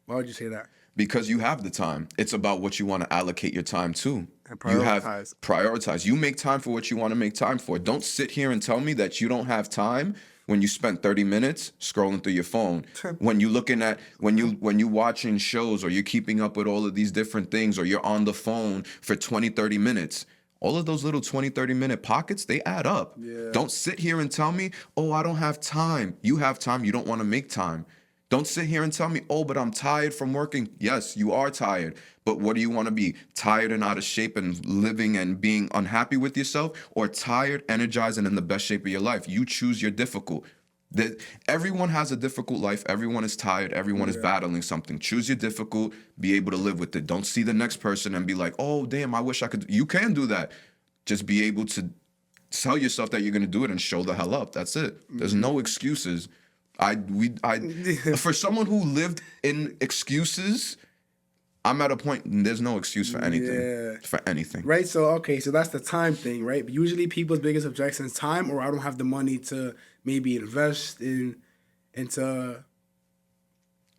Why would you say that? Because you have the time. It's about what you want to allocate your time to. And prioritize. Prioritize. You make time for what you want to make time for. Don't sit here and tell me that you don't have time when you spent 30 minutes scrolling through your phone. When you watching shows or you're keeping up with all of these different things or you're on the phone for 20, 30 minutes. All of those little 20, 30-minute pockets, they add up. Yeah. Don't sit here and tell me, oh, I don't have time. You have time. You don't want to make time. Don't sit here and tell me, oh, but I'm tired from working. Yes, you are tired. But what do you want to be? Tired and out of shape and living and being unhappy with yourself, or tired, energized, and in the best shape of your life? You choose your difficult. Everyone has a difficult life. Everyone is tired. Everyone is battling something. Choose your difficult. Be able to live with it. Don't see the next person and be like, oh, damn, I wish I could. You can do that. Just be able to tell yourself that you're going to do it and show the hell up. That's it. There's no excuses. For someone who lived in excuses, I'm at a point, there's no excuse for anything. Yeah. For anything. Right, so that's the time thing, right? But usually people's biggest objection is time, or I don't have the money to maybe invest into...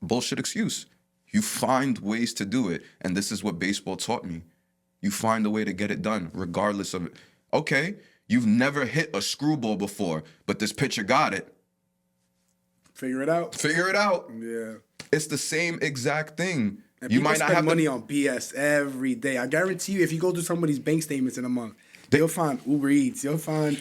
Bullshit excuse. You find ways to do it, and this is what baseball taught me. You find a way to get it done, regardless of it. Okay, you've never hit a screwball before, but this pitcher got it. Figure it out. Yeah. It's the same exact thing. And you might not have money on BS every day. I guarantee you, if you go through somebody's bank statements in a month, you'll find Uber Eats. You'll find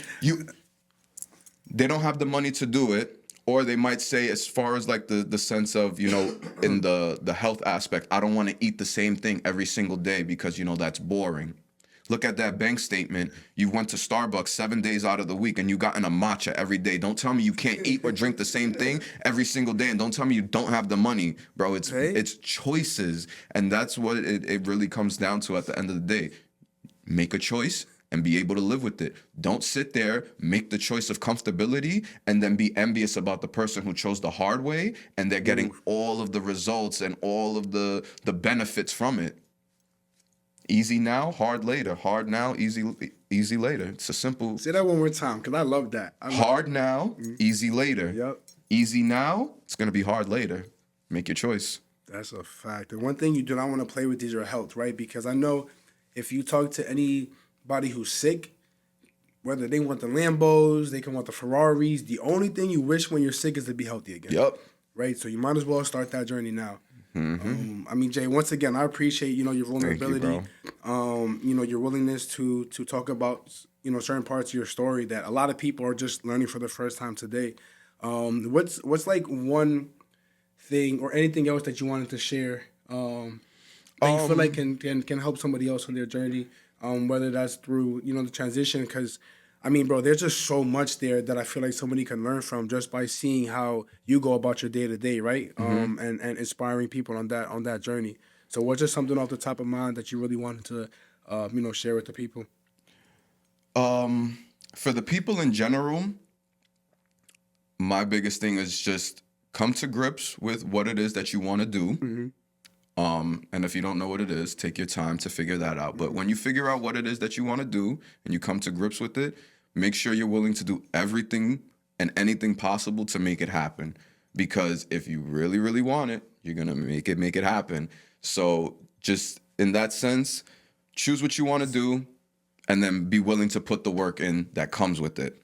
They don't have the money to do it, or they might say, as far as like the sense of, you know, in the health aspect, I don't want to eat the same thing every single day because, you know, that's boring. Look at that bank statement. You went to Starbucks 7 days out of the week and you gotten a matcha every day. Don't tell me you can't eat or drink the same thing every single day, and don't tell me you don't have the money, bro. It's choices, and that's what it really comes down to at the end of the day. Make a choice and be able to live with it. Don't sit there, make the choice of comfortability, and then be envious about the person who chose the hard way and they're getting all of the results and all of the benefits from it. Easy now, hard later. Hard now, easy later. It's a simple... Say that one more time, because I love that. Hard now, easy later. Yep. Easy now, it's going to be hard later. Make your choice. That's a fact. And one thing you do not want to play with is your health, right? Because I know if you talk to anybody who's sick, whether they want the Lambos, they can want the Ferraris, the only thing you wish when you're sick is to be healthy again. Yep. Right? So you might as well start that journey now. Mm-hmm. I mean, Jay, once again, I appreciate, you know, your vulnerability, you know, your willingness to talk about, you know, certain parts of your story that a lot of people are just learning for the first time today. What's like one thing or anything else that you wanted to share that you feel like can help somebody else on their journey, whether that's through the transition? Because I mean, bro, there's just so much there that I feel like somebody can learn from just by seeing how you go about your day to day, right? And inspiring people on that journey. So what's just something off the top of mind that you really wanted to share with the people? For the people in general, my biggest thing is just come to grips with what it is that you want to do. And if you don't know what it is, take your time to figure that out. But when you figure out what it is that you want to do and you come to grips with it, make sure you're willing to do everything and anything possible to make it happen. Because if you really, really want it, you're going to make it happen. So just in that sense, choose what you want to do and then be willing to put the work in that comes with it.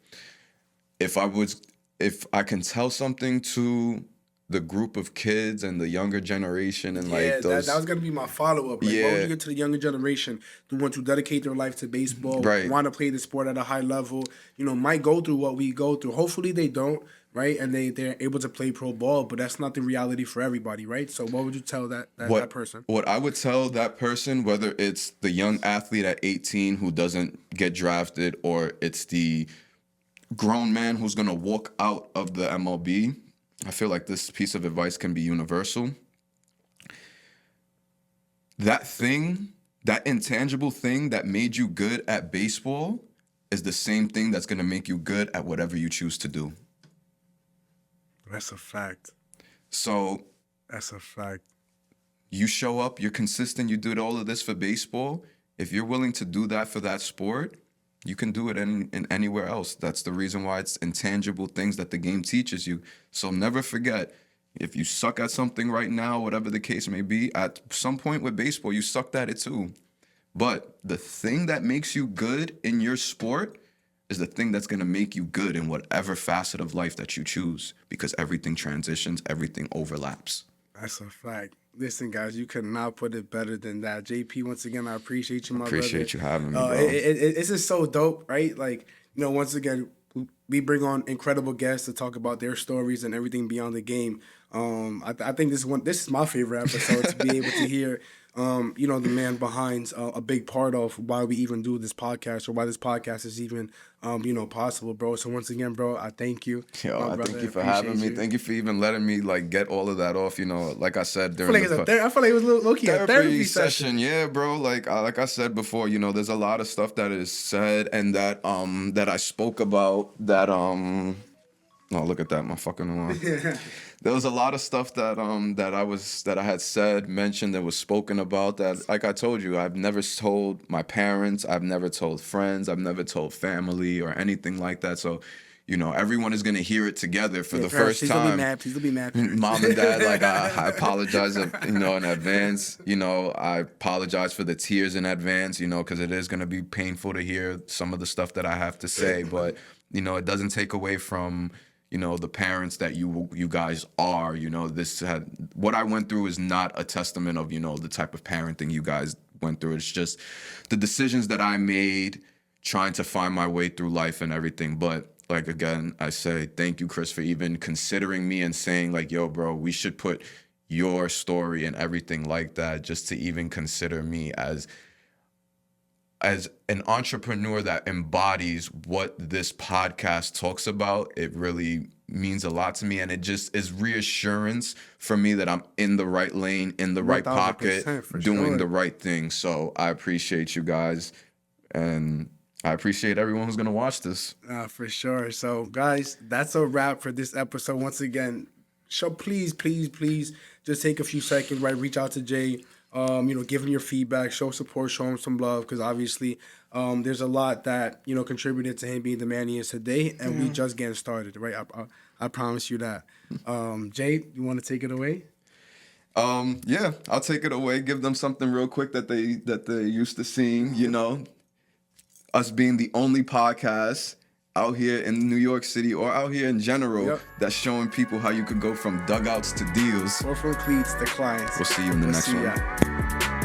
If I can tell something to the group of kids and the younger generation and like those... that was going to be my follow-up. Like, what would you get to the younger generation who want to dedicate their life to baseball, want to play the sport at a high level, might go through what we go through. Hopefully they don't, right? And they're able to play pro ball, but that's not the reality for everybody, right? So what would you tell that person? What I would tell that person, whether it's the young athlete at 18 who doesn't get drafted or it's the grown man who's going to walk out of the MLB, I feel like this piece of advice can be universal. That intangible thing that made you good at baseball is the same thing that's going to make you good at whatever you choose to do. That's a fact. So that's a fact. You show up, you're consistent, you did all of this for baseball. If you're willing to do that for that sport, you can do it in anywhere else. That's the reason why it's intangible things that the game teaches you. So never forget, if you suck at something right now, whatever the case may be, at some point with baseball, you sucked at it too. But the thing that makes you good in your sport is the thing that's going to make you good in whatever facet of life that you choose, because everything transitions, everything overlaps. That's a fact. Listen, guys, you could not put it better than that. JP, once again, I appreciate you, my brother. Appreciate you having me, bro. It's just so dope, right? Like, once again, we bring on incredible guests to talk about their stories and everything beyond the game. I think this is my favorite episode to be able to hear, the man behind a big part of why we even do this podcast, or why this podcast is even, possible, bro. So once again, bro, I thank you. I thank you for having me. Thank you for even letting me get all of that off. Like I said during I feel like it was low-key a therapy session. Yeah, bro. Like I said before, there's a lot of stuff that is said and that I spoke about that oh, look at that, my fucking alarm. There was a lot of stuff that I had said, mentioned, that was spoken about that, like I told you, I've never told my parents, I've never told friends, I've never told family or anything like that. So, everyone is gonna hear it together for the first time. Please don't be mad. Mom and dad, I apologize, in advance. I apologize for the tears in advance, because it is gonna be painful to hear some of the stuff that I have to say, but it doesn't take away from the parents that you guys are. What I went through is not a testament of the type of parenting you guys went through. It's just the decisions that I made trying to find my way through life and everything. But again, I say thank you, Chris, for even considering me and saying yo, bro, we should put your story and everything like that, just to even consider me as an entrepreneur that embodies what this podcast talks about. It really means a lot to me, and it just is reassurance for me that I'm in the right lane, in the right pocket, doing the right thing. So I appreciate you guys, and I appreciate everyone who's going to watch this. For sure. So, guys, that's a wrap for this episode. Once again, please just take a few seconds, right? Reach out to Jay. Give him your feedback, show support, show him some love, because obviously there's a lot that contributed to him being the man he is today, and we just getting started, right? I promise you that. Jay, you want to take it away? Yeah, I'll take it away. Give them something real quick that they used to seeing. Us being the only podcast out here in New York City, or out here in general, that's showing people how you could go from dugouts to deals. Or from cleats to clients. We'll see you in the next one.